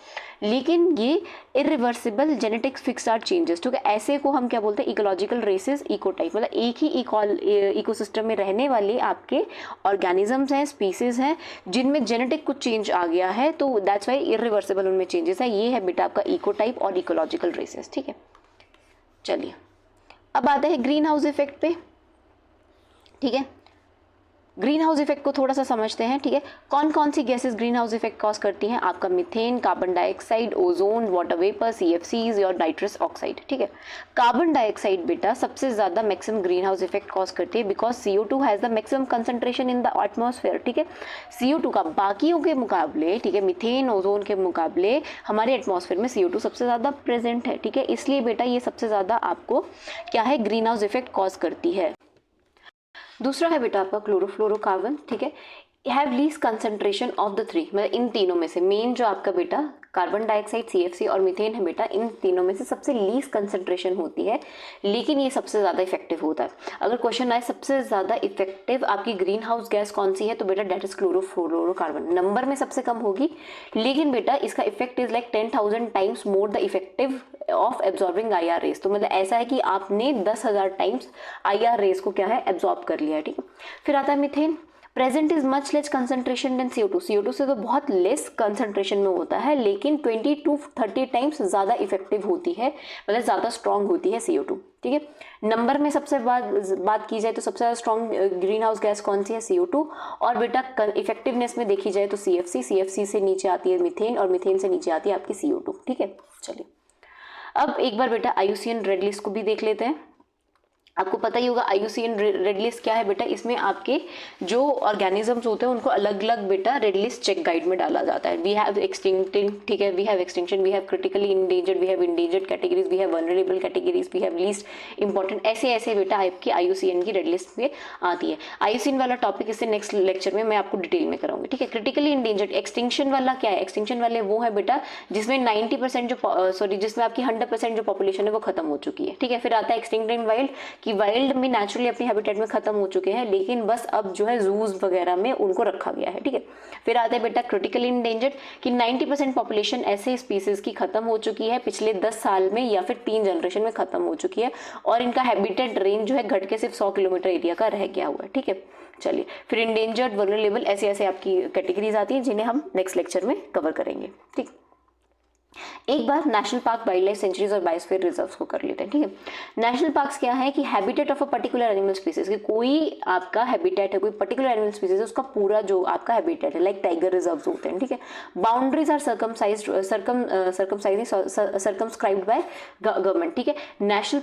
S1: लेकिन ये irreversible genetics fixed are changes, ठीक है, ऐसे को हम क्या बोलते हैं, इकोलॉजिकल रेसेस, इको टाइप, मतलब एक ही इकोसिस्टम में रहने वाले आपके ऑर्गेनिजम्स हैं, स्पीसीज हैं, जिनमें जेनेटिक कुछ चेंज आ गया है, तो दैट्स वाई इरिवर्सिबल उनमें चेंजेस है। ये है बेटा आपका इको टाइप और इकोलॉजिकल रेसेस, ठीक है। चलिए, अब आता है ग्रीन हाउस इफेक्ट पे, ठीक है। ग्रीन हाउस इफेक्ट को थोड़ा सा समझते हैं, ठीक है। कौन कौन सी gases green house effect cause करती हैं? आपका methane, carbon dioxide, ozone, water vapour, CFCs और नाइट्रस ऑक्साइड, ठीक है। कार्बन डाइऑक्साइड बेटा सबसे ज्यादा maximum green house effect cause करती है because CO2 has the maximum concentration in the atmosphere, ठीक है। CO2 का बाकियों के मुकाबले, ठीक है, मीथेन, ओजोन के मुकाबले हमारे एटमॉस्फेयर में CO2 सबसे ज्यादा प्रेजेंट है, ठीक है। इसलिए बेटा ये सबसे ज्यादा आपको क्या है, ग्रीन हाउस इफेक्ट कॉज करती है। दूसरा है बेटा आपका क्लोरोफ्लोरोकार्बन, ठीक है। Have least concentration of the three, मतलब इन तीनों में से मेन जो आपका बेटा कार्बन डाइऑक्साइड, CFC और मीथेन है बेटा, इन तीनों में से सबसे लीस्ट कंसंट्रेशन होती है, लेकिन ये सबसे ज़्यादा इफेक्टिव होता है। अगर क्वेश्चन आए सबसे ज़्यादा इफेक्टिव आपकी ग्रीन हाउस गैस कौन सी है, तो बेटा डेट इज क्लोरोफ्लोरोकार्बन। नंबर में सबसे कम होगी, लेकिन बेटा इसका effect is like 10,000 times more the effective of absorbing IR rays. तो मतलब ऐसा है कि आपने 10,000 टाइम्स IR रेज को क्या है, एब्जॉर्ब कर लिया है, ठीक है। फिर आता है methane, present is much less concentration than CO2। CO2 से तो बहुत लेस कंसंट्रेशन में होता है, लेकिन 20 to 30 टाइम्स ज़्यादा इफेक्टिव होती है, मतलब ज़्यादा स्ट्रॉन्ग होती है CO2, ठीक है। नंबर में सबसे बात की जाए तो सबसे ज़्यादा स्ट्रॉन्ग ग्रीन हाउस गैस कौन सी है, CO2। और बेटा इफेक्टिवनेस में देखी जाए तो CFC से नीचे आती है मीथेन, और मीथेन से नीचे आती है आपकी CO2, ठीक है। चलिए अब एक बार बेटा IUCN रेड लिस्ट को भी देख लेते हैं। आपको पता ही होगा IUCN रेड लिस्ट क्या है बेटा, इसमें आपके जो ऑर्गेनिजम्स होते हैं उनको अलग अलग बेटा रेड लिस्ट चेक गाइड में डाला जाता है। वी हैव एक्सटिंक्टिंग, ठीक है, we have extinction, we have critically endangered, we have endangered categories, we have vulnerable categories, we have least important, ऐसे ऐसे बेटा आपकी IUCN की रेड लिस्ट में आती है। IUCN वाला टॉपिक इससे नेक्स्ट लेक्चर में मैं आपको डिटेल में कराऊंगी, ठीक है। क्रिटिकली इंडेंजर्ड, एक्सटिंक्शन वाला क्या है, एक्सटिंक्शन वाले वो है बेटा जिसमें 90% जो जिसमें आपकी 100% जो पॉपुलेशन है वो खत्म हो चुकी है, ठीक है। फिर आता है एक्सटिंक्ट इन वाइल्ड, कि वाइल्ड में नेचुरली अपनी हैबिटेट में खत्म हो चुके हैं, लेकिन बस अब जो है जूज वगैरह में उनको रखा गया है, ठीक है। फिर आता है बेटा क्रिटिकली इंडेंजर्ड, कि 90% पॉपुलेशन ऐसे स्पीसीज की खत्म हो चुकी है पिछले 10 साल में, या फिर 3 जनरेशन में खत्म हो चुकी है, और इनका हैबिटेट रेंज जो है घट के सिर्फ 100 किलोमीटर एरिया का रह गया हुआ है, ठीक है। चलिए फिर इंडेंजर्ड, वल्नरेबल, ऐसे ऐसे आपकी कैटेगरीज आती है जिन्हें हम नेक्स्ट लेक्चर में कवर करेंगे, ठीक। एक बार national park, wild life sanctuaries और बायोस्फीयर रिजर्व्स को कर लेते हैं, ठीक है। नेशनल पार्क्स क्या है कि habitat of a particular animal species, कि कोई आपका हैबिटेट है, कोई पर्टिकुलर एनिमल स्पीसीज है, उसका पूरा जो आपका हैबिटेट है, लाइक टाइगर रिजर्व्स होते हैं, ठीक है। Boundaries are circumscribed by government, ठीक है। नेशनल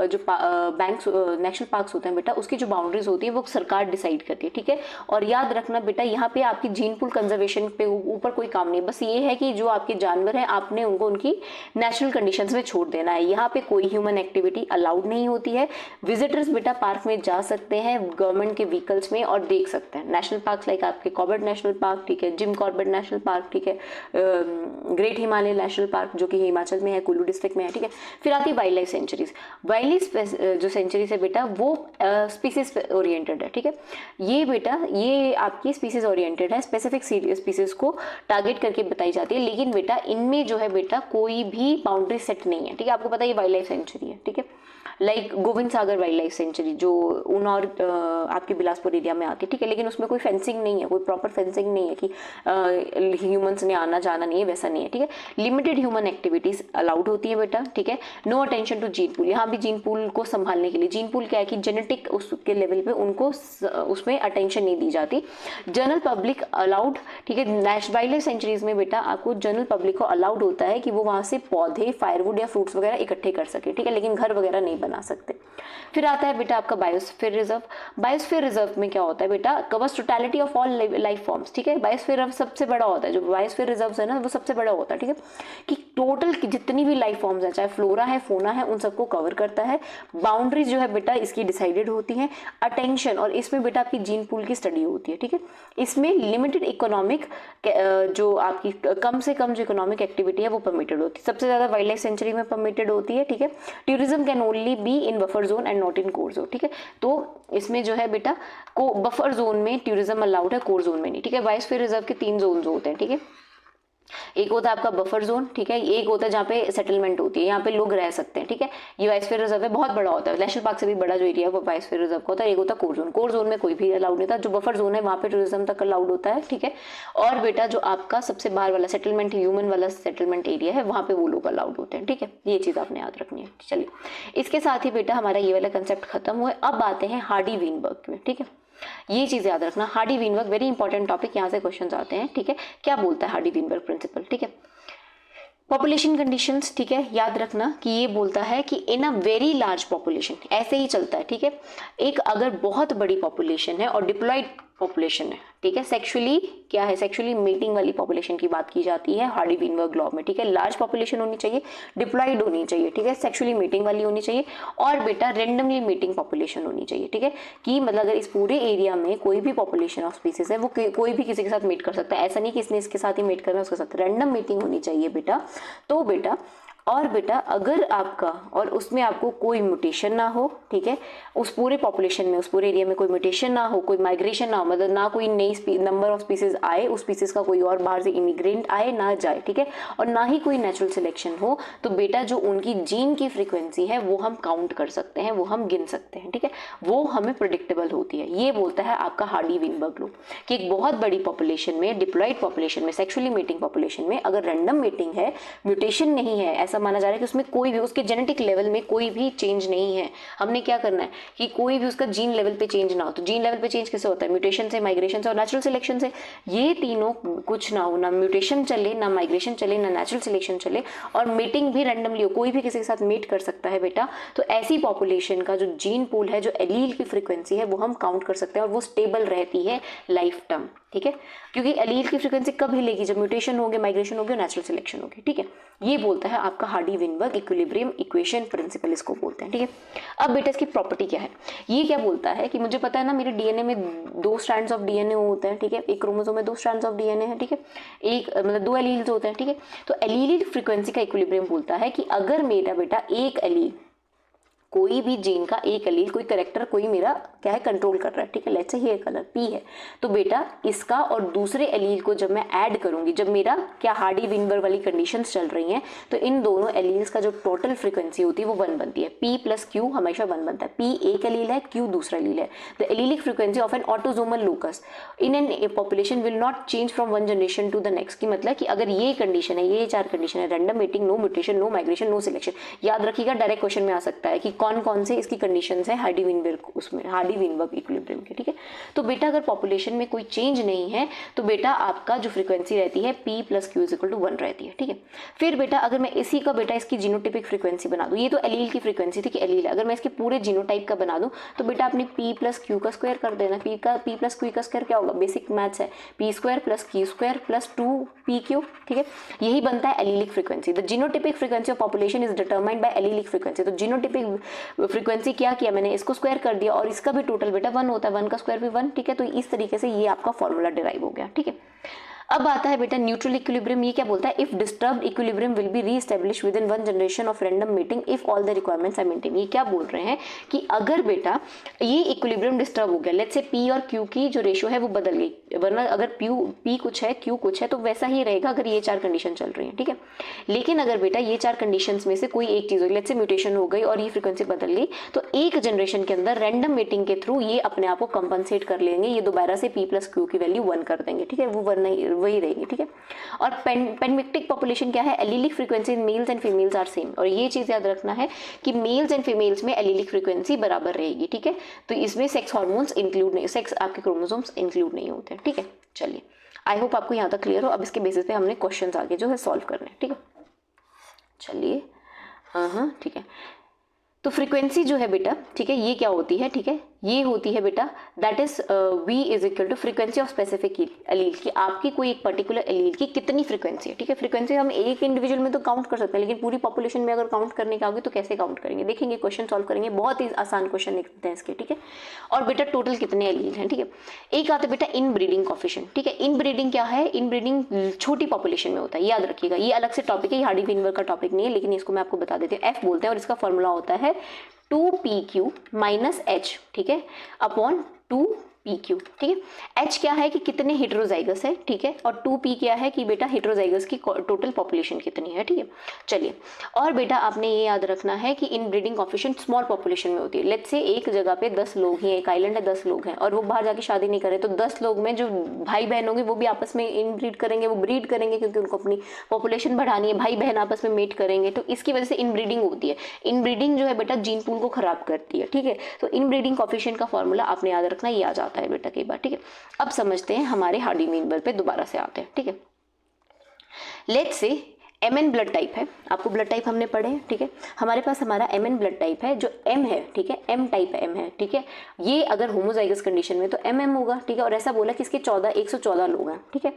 S1: जो बैंक्स नेशनल पार्क्स होते हैं बेटा, उसकी जो बाउंड्रीज होती है वो सरकार डिसाइड करती है, ठीक है। और याद रखना बेटा, यहाँ पे आपकी जीन पूल कंजर्वेशन पे ऊपर कोई काम नहीं, बस ये है कि जो आपके जानवर हैं आपने उनको उनकी नेचुरल कंडीशंस में छोड़ देना है। यहाँ पे कोई ह्यूमन एक्टिविटी अलाउड नहीं होती है। विजिटर्स बेटा पार्क में जा सकते हैं गवर्नमेंट के व्हीकल्स में और देख सकते हैं। नेशनल पार्क लाइक आपके कॉर्बेट नेशनल पार्क, ठीक है, जिम कॉर्बेट नेशनल पार्क, ठीक है, ग्रेट हिमालय नेशनल पार्क जो कि हिमाचल में है, कुल्लू डिस्ट्रिक्ट में है, ठीक है। फिर आती है wild life centuries. Wild life जो सेंचुरीज है बेटा वो स्पीसीज ओरिएंटेड है, ठीक है। ये बेटा ये आपकी स्पीसीज ओरिएंटेड है, स्पेसिफिक स्पीसीज को टारगेट करके बताई जाती है, लेकिन बेटा इनमें जो है बेटा कोई भी बाउंड्री सेट नहीं है, ठीक है। आपको पता है ये वाइल्ड लाइफ सेंचुरी है, ठीक है। लाइक गोविंद सागर वाइल्ड लाइफ सेंचुरी जो उन्नाव आपके बिलासपुर एरिया में आती है, ठीक है, लेकिन उसमें कोई फेंसिंग नहीं है, कोई प्रॉपर फेंसिंग नहीं है कि ह्यूमंस ने आना जाना नहीं है, वैसा नहीं है, ठीक है। लिमिटेड ह्यूमन एक्टिविटीज अलाउड होती है बेटा, ठीक है। No attention to gene pool, यहाँ भी जीन पूल को संभालने के लिए, जीन पूल क्या है कि जेनेटिक उसके लेवल पे उनको उसमें अटेंशन नहीं दी जाती। जनरल पब्लिक अलाउड, ठीक है। वाइल्ड लाइफ सेंचुरीज में बेटा आपको जनरल पब्लिक को अलाउड होता है कि वो वहां से पौधे, फायरवुड या फ्रूट्स वगैरह इकट्ठे कर सके, ठीक है, लेकिन घर वगैरह नहीं बना सकते। फिर आता है बेटा आपका बायोस्फीयर रिजर्व। बायोस्फीयर रिजर्व में क्या होता है बेटा, covers totality of all life forms, ठीक है। बायोस्फीयर रिजर्व सबसे बड़ा होता है, जो बायोस्फीयर रिजर्व है ना वो सबसे बड़ा होता है, ठीक है, कि टोटल जितनी भी लाइफ फॉर्म्स है, चाहे फ्लोरा है, फोना है, उन सबको कवर करता है। बाउंड्रीज जो है बेटा इसकी डिसाइडेड होती है। अटेंशन, और इसमें बेटा आपकी जीन पूल की स्टडी होती है, ठीक है। इसमें लिमिटेड इकोनॉमिक जो आपकी कम से कम जो इकोनॉमिक एक्टिविटी है वो परमिटेड होती है, सबसे ज्यादा वाइल्ड लाइफ सेंचुरी में परमिटेड होती है, ठीक है। Tourism can only be in buffer zone and not in core zone, ठीक है। तो इसमें जो है बेटा को बफर जोन में टूरिज्म अलाउड है, कोर जोन में नहीं, ठीक है। बायोस्फीयर रिजर्व के 3 जोन होते हैं, ठीक है। एक होता है आपका बफर जोन, ठीक है, एक होता है जहाँ पे सेटलमेंट होती है, यहाँ पे लोग रह सकते हैं, ठीक है। ये बायोस्फीयर रिजर्व है, बहुत बड़ा होता है, नेशनल पार्क से भी बड़ा जो एरिया है वो बायोस्फीयर रिजर्व का होता है। एक होता है कोर जोन, कोर जोन में कोई भी अलाउड नहीं था। जो बफर जोन है वहाँ पे टूरिज्म तक अलाउड होता है, ठीक है। और बेटा जो आपका सबसे बाहर वाला सेटलमेंट, ह्यूमन वाला सेटलमेंट एरिया है, वहाँ पे वो लोग अलाउड होते हैं, ठीक है। ये चीज़ आपने याद रखनी है। चलिए इसके साथ ही बेटा हमारा ये वाला कंसेप्ट खत्म हुआ। अब आते हैं हार्डी-वेनबर्ग में, ठीक है। ये चीज़ याद रखना। Hardy Weinberg very important topic, यहाँ से क्वेश्चन आते हैं, ठीक है। क्या बोलता है हार्डी विनबर्ग प्रिंसिपल, ठीक है। पॉपुलेशन कंडीशंस, ठीक है, याद रखना कि ये बोलता है कि इन अ वेरी लार्ज पॉपुलेशन, ऐसे ही चलता है, ठीक है। एक अगर बहुत बड़ी पॉपुलेशन है और डिप्लॉयड पॉपुलेशन है, ठीक है, सेक्सुअली क्या है, सेक्सुअली मीटिंग वाली पॉपुलेशन की बात की जाती है हार्डी विनबर्ग लॉ में, ठीक है। लार्ज पॉपुलेशन होनी चाहिए, डिप्लॉयड होनी चाहिए, ठीक है, सेक्सुअली मीटिंग वाली होनी चाहिए, और बेटा रेंडमली मीटिंग पॉपुलेशन होनी चाहिए, ठीक है। कि मतलब अगर इस पूरे एरिया में कोई भी पॉपुलेशन ऑफ स्पीसीज है वो कोई भी किसी के साथ मीट कर सकता है, ऐसा नहीं कि इसने इसके साथ ही मीट करना है, उसके साथ रैंडम मीटिंग होनी चाहिए बेटा। तो बेटा और बेटा अगर आपका और उसमें आपको कोई म्यूटेशन ना हो, ठीक है, उस पूरे पॉपुलेशन में, उस पूरे एरिया में कोई म्यूटेशन ना हो, कोई माइग्रेशन ना हो, मतलब ना कोई नई नंबर ऑफ स्पीसीज आए, उस स्पीसीज का कोई और बाहर से इमिग्रेंट आए ना जाए, ठीक है, और ना ही कोई नेचुरल सिलेक्शन हो, तो बेटा जो उनकी जीन की फ्रीक्वेंसी है वो हम काउंट कर सकते हैं, वो हम गिन सकते हैं, ठीक है, वो हमें प्रिडिक्टेबल होती है। ये बोलता है आपका हार्डी विनबर्ग लॉ कि एक बहुत बड़ी पॉपुलेशन में, डिप्लॉयड पॉपुलेशन में, सेक्सुअली मीटिंग पॉपुलेशन में अगर रैंडम मीटिंग है, म्यूटेशन नहीं है, ऐसा माना जा रहा है कि उसमें कोई भी उसके जेनेटिक लेवल में कोई भी चेंज नहीं है, हमने क्या करना है कि कोई भी उसका जीन लेवल पे चेंज ना हो। तो जीन लेवल पे चेंज कैसे होता है, म्यूटेशन से, माइग्रेशन से और नेचुरल सिलेक्शन से। ये तीनों कुछ ना हो, ना म्यूटेशन चले, ना माइग्रेशन चले, ना नेचुरल सिलेक्शन चले, और मीटिंग भी रैंडमली हो, कोई भी किसी के साथ मीट कर सकता है बेटा। तो ऐसी पॉपुलेशन का जो जीन पूल है, जो एलील की फ्रीक्वेंसी है, वो हम काउंट कर सकते हैं, और वो स्टेबल रहती है लाइफ टर्म, ठीक है, क्योंकि एलील की फ्रीक्वेंसी कब हिलेगी, जब म्यूटेशन होगी, माइग्रेशन होगी, नेचुरल सिलेक्शन होगी, ठीक है। ये बोलता है आपका Hardy Weinberg equilibrium equation principle, इसको बोलते हैं, ठीक है। अब बेटा इसकी प्रॉपर्टी क्या है, ये क्या बोलता है कि मुझे पता है ना मेरे डीएनए में 2 स्ट्रैंड्स ऑफ डीएनए होते हैं, ठीक है, एक क्रोमोसोम में 2 स्ट्रैंड्स ऑफ डीएनए है, ठीक है, एक मतलब 2 एलील्स होते हैं, ठीक है। तो एलील फ्रीक्वेंसी का इक्विलिब्रियम बोलता है कि अगर मेरा बेटा एक एलील, कोई भी जीन का एक एलील, कोई करेक्टर, कोई मेरा क्या है कंट्रोल कर रहा है, ठीक है, लेट्स से ये कलर पी है, तो बेटा इसका और दूसरे एलील को जब मैं ऐड करूंगी, जब मेरा क्या हार्डी विनबर्ग वाली कंडीशंस चल रही हैं, तो इन दोनों एलील्स का जो टोटल फ्रीक्वेंसी होती है वो 1 बनती है। पी प्लस क्यू हमेशा 1 बनता है। पी एक एलील है, क्यू दूसरा एलील है। The allelic frequency of an autosomal locus in an population will not change from one generation to the next. की मतलब कि अगर ये कंडीशन है, ये 4 कंडीशन है, random meeting, no mutation, no migration, no selection, याद रखिएगा डायरेक्ट क्वेश्चन में आ सकता है कि कौन कौन से इसकी कंडीशंस है हार्डी विनबर्ग, उसमें हार्डी विनबर्ग इक्विलिब्रियम के, ठीक है। तो बेटा अगर पॉपुलेशन में कोई चेंज नहीं है तो बेटा आपका जो फ्रीक्वेंसी रहती है P plus Q is equal to 1 रहती है, ठीक है। फिर बेटा अगर मैं इसी का बेटा इसकी जीनोटाइपिक फ्रीक्वेंसी बना दूं, ये तो एलील की फ्रीक्वेंसी थी कि एलील, अगर मैं इसके पूरे जीनोटाइप का बना दूं तो बेटा अपने P प्लस क्यू का स्क्वायर कर देना। P प्लस क्यू का स्क्वायर क्या होगा, बेसिक मैथ्स है, P square plus Q square plus 2PQ, ठीक है। यही बनता है allelic frequency. The genotypic frequency of population is determined by allelic frequency. तो जीनोटाइपिक फ्रीक्वेंसी क्या किया मैंने, इसको स्क्वायर कर दिया और इसका भी टोटल बेटा 1 होता है, 1 का स्क्वायर भी 1, ठीक है। तो इस तरीके से ये आपका फॉर्मूला डिराइव हो गया, ठीक है। अब आता है बेटा न्यूट्रल इक्विलिब्रियम। ये क्या बोलता है, if disturbed equilibrium will be reestablish within 1 generation of random meeting if all the requirements are maintain. ये क्या बोल रहे हैं कि अगर बेटा ये इक्विलिब्रियम डिस्टर्ब हो गया, लेट्स से P और Q की जो रेशियो है वो बदल गई, वरना अगर P कुछ है Q कुछ है तो वैसा ही रहेगा अगर ये 4 कंडीशन चल रही है, ठीक है। लेकिन अगर बेटा ये 4 कंडीशन में से कोई एक चीज हो गई, लेट्स से म्यूटेशन हो गई और ये फ्रीक्वेंसी बदल गई, तो एक जनरेशन के अंदर रैंडम मीटिंग के थ्रू ये अपने आप को कंपनसेट कर लेंगे, ये दोबारा से P प्लस क्यू की वैल्यू 1 कर देंगे, ठीक है, वो 1 नहीं वही रहेगी, ठीक है। और पेनमिक्टिक पॉपुलेशन क्या है, allelic frequency males and females are same. और ये चीज याद रखना है कि मेल्स एंड फीमेल्स में एलीलिक फ्रीक्वेंसी बराबर रहेगी, ठीक है। तो इसमें सेक्स हार्मोन्स इंक्लूड नहीं, सेक्स आपके क्रोमोसोम्स इंक्लूड नहीं होते, ठीक है। चलिए आई होप आपको यहाँ तक क्लियर हो। अब इसके बेसिस पे हमने क्वेश्चंस आगे जो है सॉल्व करने हैं, ठीक है। चलिए हाँ ठीक है। तो फ्रीक्वेंसी जो है बेटा, ठीक है, ये क्या होती है, ठीक है, ये होती है बेटा that is V is equal to frequency of specific allele की, आपकी कोई एक पर्टिकुलर एलील की कितनी फ्रीक्वेंसी है, ठीक है। फ्रीक्वेंसी हम एक इंडिविजुअल में तो काउंट कर सकते हैं, लेकिन पूरी पॉपुलेशन में अगर काउंट करने का होगी तो कैसे काउंट करेंगे, देखेंगे, क्वेश्चन सॉल्व करेंगे, बहुत ही आसान क्वेश्चन लिखते हैं इसके, ठीक है। और बेटा टोटल कितने एलील हैं, ठीक है। एक आता है बेटा इन ब्रीडिंग कोफिशिएंट, ठीक है। इन ब्रीडिंग क्या है, इन ब्रीडिंग छोटी पॉपुलेशन में होता है, याद रखिएगा, ये अलग से टॉपिक है, ये हार्डी विनबर्ग का टॉपिक नहीं है, लेकिन इसको मैं आपको बता देती हूँ। F बोलते हैं और इसका फॉर्मूला होता है 2PQ माइनस H, ठीक है, अपॉन 2PQ, ठीक है। H क्या है कि कितने हेटेरोजाइगस है, ठीक है, और 2P क्या है कि बेटा हेटेरोजाइगस की टोटल पॉपुलेशन कितनी है, ठीक है। चलिए, और बेटा आपने ये याद रखना है कि इन ब्रीडिंग कोफिशिएंट स्मॉल पॉपुलेशन में होती है। लेट्स से एक जगह पे 10 लोग ही, एक आइलैंड है 10 लोग हैं और वो बाहर जाके शादी नहीं करे, तो 10 लोग में जो भाई बहन होंगे वो भी आपस में इन ब्रीड करेंगे, वो ब्रीड करेंगे क्योंकि उनको अपनी पॉपुलेशन बढ़ानी है, भाई बहन आपस में मेट करेंगे, तो इसकी वजह से इन ब्रीडिंग होती है। इन ब्रीडिंग जो है बेटा जीन पूल को खराब करती है, ठीक है। तो इन ब्रीडिंग कोफिशिएंट का फॉर्मूला आपने याद रखना, ये आ जाता जाता है बेटा कई बार, ठीक है। अब समझते हैं, हमारे हार्डी मीन पे दोबारा से आते हैं, ठीक है। Let's say MN blood type है, आपको ब्लड टाइप हमने पढ़े हैं, ठीक है। हमारे पास हमारा MN ब्लड टाइप है, जो M है, ठीक है, M टाइप M है, ठीक है। ये अगर होमोजाइगस कंडीशन में तो MM होगा, ठीक है। और ऐसा बोला कि इसके 114 लोग हैं, ठीक है।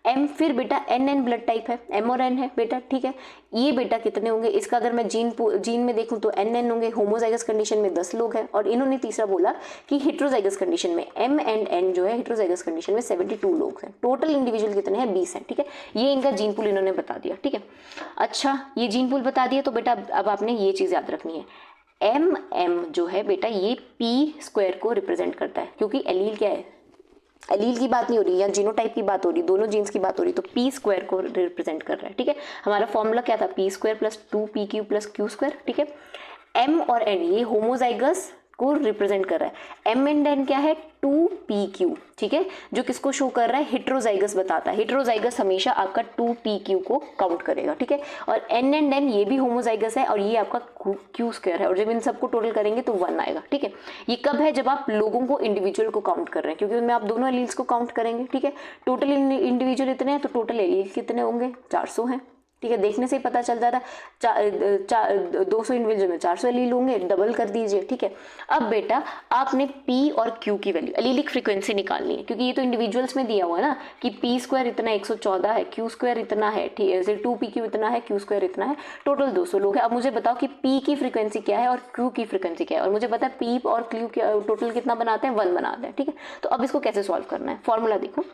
S1: M फिर बेटा NN ब्लड टाइप है, M और N है बेटा, ठीक है। ये बेटा कितने होंगे, इसका अगर मैं जीन में देखूँ तो NN होंगे, होमोजाइगस कंडीशन में 10 लोग हैं। और इन्होंने तीसरा बोला कि हेट्रोजाइगस कंडीशन में M एंड N जो है हेट्रोजाइगस कंडीशन में 72 लोग हैं। टोटल इंडिविजुअल कितने हैं, 20 हैं, ठीक है। ये इनका जीन पूल इन्होंने बता दिया, ठीक है। अच्छा, ये जीन पूल बता दिया तो बेटा अब आपने ये चीज़ याद रखनी है, MM जो है बेटा ये P² को रिप्रेजेंट करता है, क्योंकि एलील क्या है, एलील की बात नहीं हो रही या जीनोटाइप की बात हो रही, दोनों जीन्स की बात हो रही, तो P² को रिप्रेजेंट कर रहा है, ठीक है। हमारा फॉर्मूला क्या था, P² + 2PQ + Q², ठीक है। M और N ये होमोजाइगस को रिप्रेजेंट कर रहा है, M एंड N क्या है, 2PQ, ठीक है, जो किसको शो कर रहा है, हेट्रोजाइगस बताता है। हेट्रोजाइगस हमेशा आपका 2PQ को काउंट करेगा, ठीक है। और N एंड N ये भी होमोजाइगस है और ये आपका Q² है, और जब इन सबको टोटल करेंगे तो 1 आएगा, ठीक है। ये कब है, जब आप लोगों को इंडिविजुअल को काउंट कर रहे हैं, क्योंकि उनमें आप दोनों एलील्स को काउंट करेंगे, ठीक है। टोटल इंडिविजुअल इतने हैं तो टोटल एलील कितने होंगे, 400 हैं, ठीक है। देखने से ही पता चल जाता है, 200 इंडिविजुअल में 400 एलील होंगे, डबल कर दीजिए, ठीक है। अब बेटा आपने P और Q की वैल्यू, एलीलिक फ्रीक्वेंसी निकालनी है, क्योंकि ये तो इंडिविजुअल्स में दिया हुआ है ना कि P² इतना 114 है, Q² इतना है, ठीक है, 2PQ इतना है, Q² इतना है, टोटल 200 लोग हैं। अब मुझे बताओ कि P की फ्रीक्वेंसी क्या है और Q की फ्रीक्वेंसी क्या है, और मुझे पता है P और Q टोटल कितना बनाते हैं, 1 बनाते हैं, ठीक है। तो अब इसको कैसे सॉल्व करना है, फॉर्मूला देखो,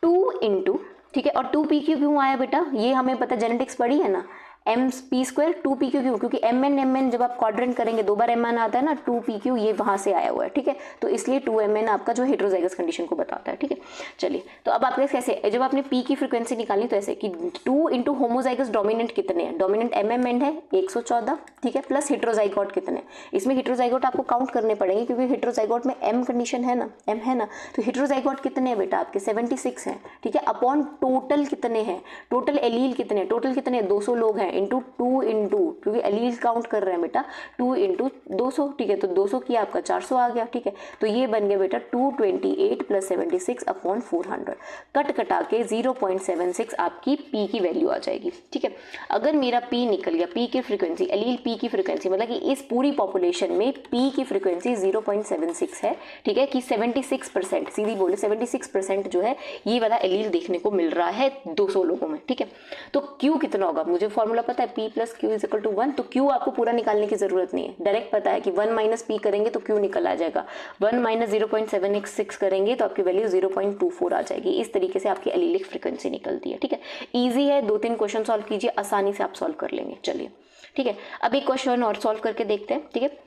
S1: 2 इंटू, ठीक है। और 2PQ क्यों आया बेटा, ये हमें पता, जेनेटिक्स पढ़ी है ना, P² 2PQ क्यों, क्योंकि MN जब आप क्वाड्रेंट करेंगे 2 बार MN आता है ना, 2PQ ये वहां से आया हुआ है, ठीक है। तो इसलिए 2MN आपका जो हेट्रोजाइगस कंडीशन को बताता है, ठीक है। चलिए, तो अब आपके कैसे, जब आपने P की फ्रीक्वेंसी निकालनी तो ऐसे कि 2 इंटू होमोजाइगस डोमिनेंट कितने हैं, डोमिनेंट MM एंड है 114, ठीक है, प्लस हेट्रोजाइगोट कितने, इसमें हेट्रोजाइगोट आपको काउंट करने पड़ेंगे, क्योंकि हेट्रोजाइगोट में M कंडीशन है ना, M है ना, तो हेट्रोजाइगोट कितने हैं बेटा आपके 76 हैं, ठीक है। अपॉन टोटल कितने हैं, टोटल एलील कितने हैं, टोटल कितने, 200 लोग हैं, इंटू 2 इंटू, क्योंकि एलील काउंट कर रहे हैं बेटा, 2 इंटू 200, ठीक है। तो 200 किया आपका 400 आ गया, ठीक है। तो ये बन गया बेटा 228 + 76 अपॉन 400, कट कटा के 0.76 आपकी P की वैल्यू आ जाएगी, ठीक है। अगर मेरा P निकल गया, P की फ्रीक्वेंसी, एलील P की फ्रीक्वेंसी, मतलब कि इस पूरी पॉपुलेशन में P की फ्रीक्वेंसी 0.76 है, ठीक है, कि 76%, सीधी बोले 76% जो है ये वाला एलील देखने को मिल रहा है 200 लोगों में, ठीक है। तो Q कितना होगा, मुझे फॉर्मूला पता है, P + Q = 1, तो Q आपको पूरा निकालने की जरूरत नहीं है, डायरेक्ट पता है कि 1 - P करेंगे तो Q निकल आ जाएगा, 1 - 0.76 करेंगे तो आपकी वैल्यू 0.24 आ जाएगी। इस तरीके से आपकी एलीलिक फ्रीक्वेंसी निकलती है, ठीक है। ईजी है, 2-3 क्वेश्चन सॉल्व कीजिए, आसानी से आप सॉल्व कर लेंगे। चलिए, ठीक है, अब एक क्वेश्चन और सॉल्व करके देखते हैं, ठीक है।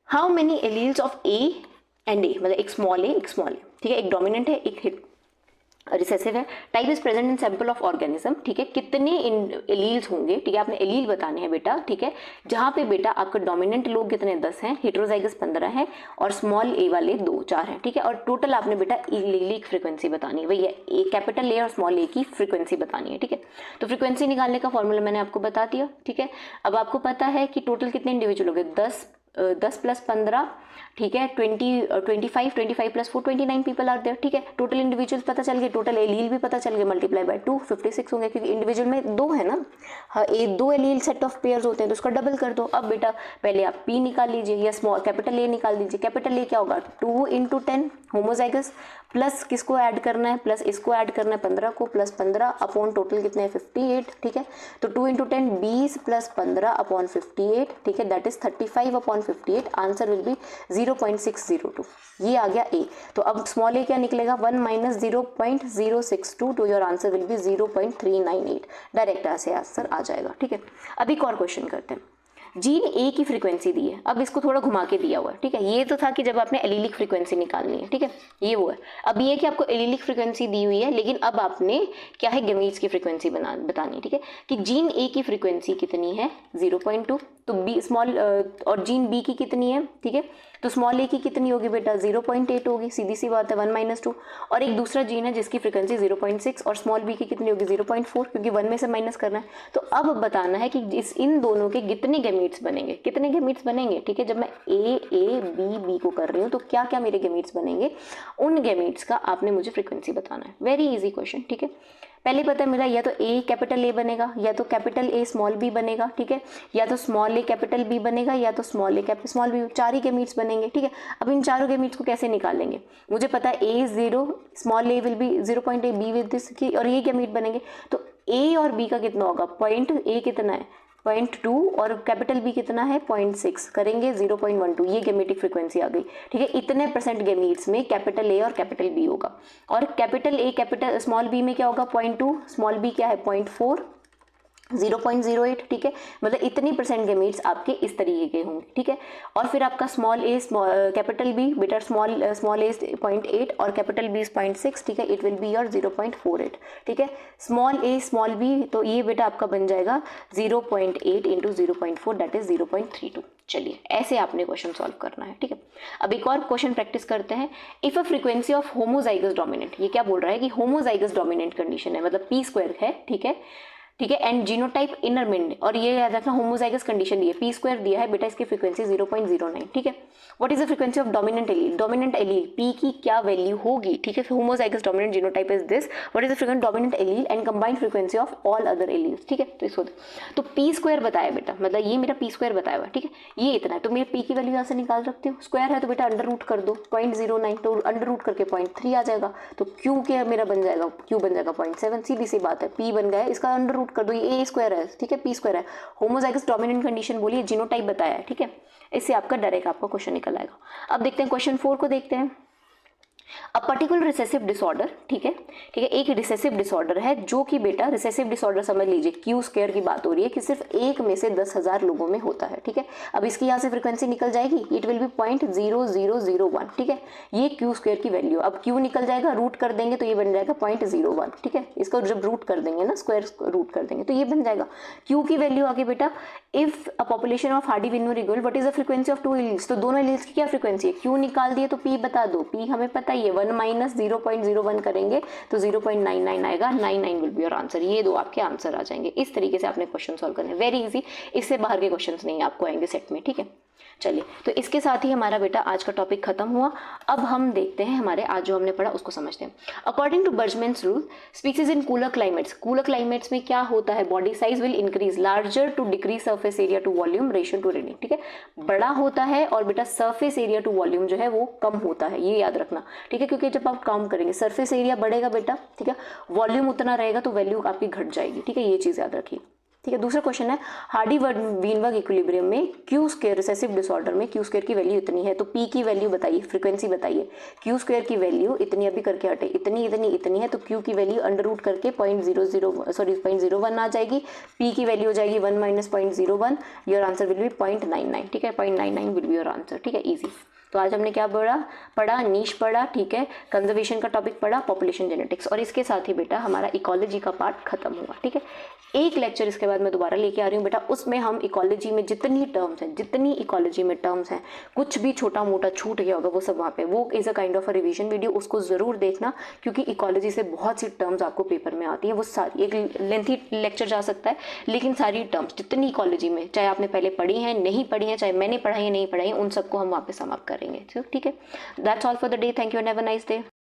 S1: How many alleles of A and A, मतलब एक स्मॉल a, ठीक है, एक डोमिनेंट है, एक रिसेसिव है, type is present in sample of organism, ठीक है। कितने एलील्स होंगे, ठीक है, आपने एलील बताने हैं बेटा, ठीक है, जहां पे बेटा आपका डोमिनेंट लोग कितने 10 हैं, हेट्रोजाइगस 15 है, और स्मॉल a वाले 4 हैं, ठीक है। और टोटल आपने बेटा एलीलिक फ्रीक्वेंसी बतानी है, वही है कैपिटल A और स्मॉल a की फ्रीक्वेंसी बतानी है, ठीक है। तो फ्रीक्वेंसी निकालने का फॉर्मूला मैंने आपको बता दिया, ठीक है। अब आपको पता है कि टोटल कितने इंडिविजुअल हो गए, 10 + 15, ठीक है, 25 + 4 29 पीपल आर देयर, ठीक है। टोटल इंडिविजुअल्स पता चल गए, टोटल एलील भी पता चल गए, मल्टीप्लाई बाय 2 56 होंगे, क्योंकि इंडिविजुअल में 2 है ना, हाँ, 2 एलील सेट ऑफ पेयर्स होते हैं, तो उसका डबल कर दो। अब बेटा पहले आप P निकाल लीजिए या स्मॉल कैपिटल A निकाल दीजिए। कैपिटल A क्या होगा, 2 × 10 होमोजाइगस, प्लस किसको ऐड करना है, प्लस इसको ऐड करना है 15 को, प्लस 15 अपॉन टोटल कितने हैं 58, ठीक है। तो 2 × 10 20 + 15 अपॉन 58, ठीक है, that is 35 upon 58, answer will be 0.602, ये आ गया A। तो अब स्मॉल a क्या निकलेगा, 1 - 0.062, तो your answer will be 0.398, direct ऐसे आंसर आ जाएगा, ठीक है। अब एक और क्वेश्चन करते हैं, जीन A की फ्रीक्वेंसी दी है, अब इसको थोड़ा घुमा के दिया हुआ है, ठीक है। ये तो था कि जब आपने एलीलिक फ्रीक्वेंसी निकालनी है, ठीक है, ये वो है। अब ये कि आपको एलीलिक फ्रीक्वेंसी दी हुई है, लेकिन अब आपने क्या है, गमीट्स की फ्रीक्वेंसी बतानी है, ठीक है, कि जीन A की फ्रीक्वेंसी कितनी है 0.2, तो बी स्मॉल और जीन बी की कितनी है, ठीक है, तो स्मॉल ए की कितनी होगी बेटा 0.8 होगी, सीधी सी बात है 1 - 2। और एक दूसरा जीन है जिसकी फ्रीक्वेंसी 0.6 और स्मॉल बी की कितनी होगी 0.4, क्योंकि 1 में से माइनस करना है। तो अब बताना है कि इन दोनों के कितने गैमीट्स बनेंगे, कितने गैमीट्स बनेंगे, ठीक है। जब मैं ए बी को कर रही हूँ तो क्या क्या मेरे गैमीट्स बनेंगे, उन गैमीट्स का आपने मुझे फ्रीक्वेंसी बताना है। वेरी इजी क्वेश्चन, ठीक है। पहले पता है मेरा या तो ए कैपिटल ए बनेगा, या तो कैपिटल ए स्मॉल बी बनेगा, ठीक है, या तो स्मॉल ए कैपिटल बी बनेगा, या तो स्मॉल ए कैपिटल स्मॉल बी, 4 ही गैमीट्स बनेंगे, ठीक है। अब इन चारों गैमीट्स को कैसे निकालेंगे, मुझे पता है ए 0, small A will be 0.8, be with this की, और ये गैमीट बनेंगे। तो ए और बी का कितना होगा, पॉइंट ए कितना है 0.2 और कैपिटल बी कितना है 0.6, करेंगे 0.12, ये गैमेटिक फ्रीक्वेंसी आ गई, ठीक है। इतने % गैमीट्स में कैपिटल ए और कैपिटल बी होगा, और capital A capital small B में क्या होगा 0.2, स्मॉल बी क्या है 0.4, 0.08, ठीक है। मतलब इतनी % गैमीट्स आपके इस तरीके के होंगे, ठीक है। और फिर आपका स्मॉल ए कैपिटल बी बेटा स्मॉल ए 0.8 और कैपिटल बी 0.6, ठीक है, इट विल बी योर 0.48, ठीक है। स्मॉल ए स्मॉल बी, तो ये बेटा आपका बन जाएगा 0.8 इंटू 0.4, दैट इज 0.32। चलिए ऐसे आपने क्वेश्चन सॉल्व करना है, ठीक है। अब एक और क्वेश्चन प्रैक्टिस करते हैं। If a frequency of homozygous dominant, ये क्या बोल रहा है कि होमोजाइगस डोमिनेंट कंडीशन है, मतलब p² है, ठीक है, ठीक है, एंड जीनोटाइप इनर मिड, और ये याद रखना होमोजाइगस कंडीशन दी है, p² दिया है बेटा, इसकी फ्रीक्वेंसी 0.09, ठीक है। What is the frequency of dominant allele, dominant allele p की क्या वैल्यू होगी, ठीक है। Homozygous dominant genotype is this, what is the frequency dominant allele and combined frequency of all other alleles, ठीक है। तो इसको तो p² बताया बेटा, मतलब ये मेरा p² बताया हुआ, ठीक है, ये इतना है, तो मेरे p की वैल्यू यहाँ से निकाल सकते हो, स्क्वायर है तो बेटा अंडर रूट कर दो 0.09, तो अंडर रूट करके 0.3 आ जाएगा, तो q क्या मेरा बन जाएगा, q बन जाएगा 0.7, सीधी सी बात है, p बन गया है, इसका अंडर रूट कर दो, ये a² है, ठीक है, p² है, होमोजाइगस डोमिनेंट कंडीशन बोलिए, जीनोटाइप बताया है, ठीक है। इससे आपका डायरेक्ट आपका क्वेश्चन निकल आएगा। अब देखते हैं क्वेश्चन 4 को देखते हैं। अ पर्टिकुलर रिसेसिव डिसऑर्डर, ठीक है, ठीक है, एक रिसेसिव डिसऑर्डर है जो कि बेटा रिसेसिव डिसऑर्डर समझ लीजिए, Q² की बात हो रही है कि सिर्फ एक में से 10,000 लोगों में होता है, ठीक है। अब इसकी यहाँ से फ्रीक्वेंसी निकल जाएगी, इट विल बी 0.0001, ठीक है, ये Q² की वैल्यू। अब Q निकल जाएगा, रूट कर देंगे तो ये बन जाएगा 0.01, ठीक है, इसको जब रूट कर देंगे ना, स्क्वायर रूट कर देंगे तो ये बन जाएगा। Q की वैल्यू आगे बेटा, if a population of Hardy विनोरिगोल, what is the frequency of 2 alleles, तो दोनों एलील्स की क्या फ्रीक्वेंसी है, Q निकाल दिए तो P बता दो, P हमें पता ही है, 1 - 0.01 करेंगे तो 0.99 आएगा, 99 विल बी योर आंसर। ये दो आपके आंसर आ जाएंगे। इस तरीके से आपने क्वेश्चन सॉल्व करने, वेरी इजी, इससे बाहर के क्वेश्चंस नहीं आपको आएंगे सेट में, ठीक है। चलिए, तो इसके साथ ही हमारा बेटा आज का टॉपिक खत्म हुआ। अब हम देखते हैं हमारे आज जो हमने पढ़ा उसको समझते हैं। According to Bergmann's rule, species in cooler climates में क्या होता है, body size will increase larger to decrease surface area to volume ratio to reading, ठीक है, बड़ा होता है और बेटा सरफेस एरिया टू वॉल्यूम जो है वो कम होता है, ये याद रखना, ठीक है, क्योंकि जब आप काउंट करेंगे सरफेस एरिया बढ़ेगा बेटा, ठीक है, वॉल्यूम उतना रहेगा तो वैल्यू आपकी घट जाएगी, ठीक है, ये चीज याद रखिए, ठीक है। दूसरा क्वेश्चन है, हार्डी वीनबर्ग इक्विलिब्रियम में Q² रिसेसिव डिसऑर्डर में Q² की वैल्यू इतनी है, तो P की वैल्यू बताइए, फ्रीक्वेंसी बताइए। Q² की वैल्यू इतनी अभी करके हटे, इतनी है, तो Q की वैल्यू अंडर रूट करके 0.01 आ जाएगी, P की वैल्यू हो जाएगी 1 - 0.01, योर आंसर विल बी 0.99, ठीक है, 0.99 विल बी योर आंसर, ठीक है, ईजी। तो आज हमने क्या पढ़ा, नीश पढ़ा, ठीक है, कंजर्वेशन का टॉपिक पढ़ा, पॉपुलेशन जेनेटिक्स, और इसके साथ ही बेटा हमारा इकोलॉजी का पार्ट खत्म हुआ, ठीक है। एक लेक्चर इसके बाद मैं दोबारा लेके आ रही हूँ बेटा, उसमें हम इकोलॉजी में जितनी इकोलॉजी में टर्म्स हैं, कुछ भी छोटा मोटा छूट गया होगा वो सब वहाँ पे, वो is a kind of a revision video, उसको ज़रूर देखना, क्योंकि इकोलॉजी से बहुत सी टर्म्स आपको पेपर में आती हैं, वो सारी, एक लेंथी लेक्चर जा सकता है, लेकिन सारी टर्म्स जितनी इकोलॉजी में, चाहे आपने पहले पढ़ी हैं, नहीं पढ़ी हैं, चाहे मैंने पढ़ाई है नहीं पढ़ाई, उन सबको हम वहाँ पे समाप्त करेंगे, ठीक है। That's all for the day, thank you and have a nice day.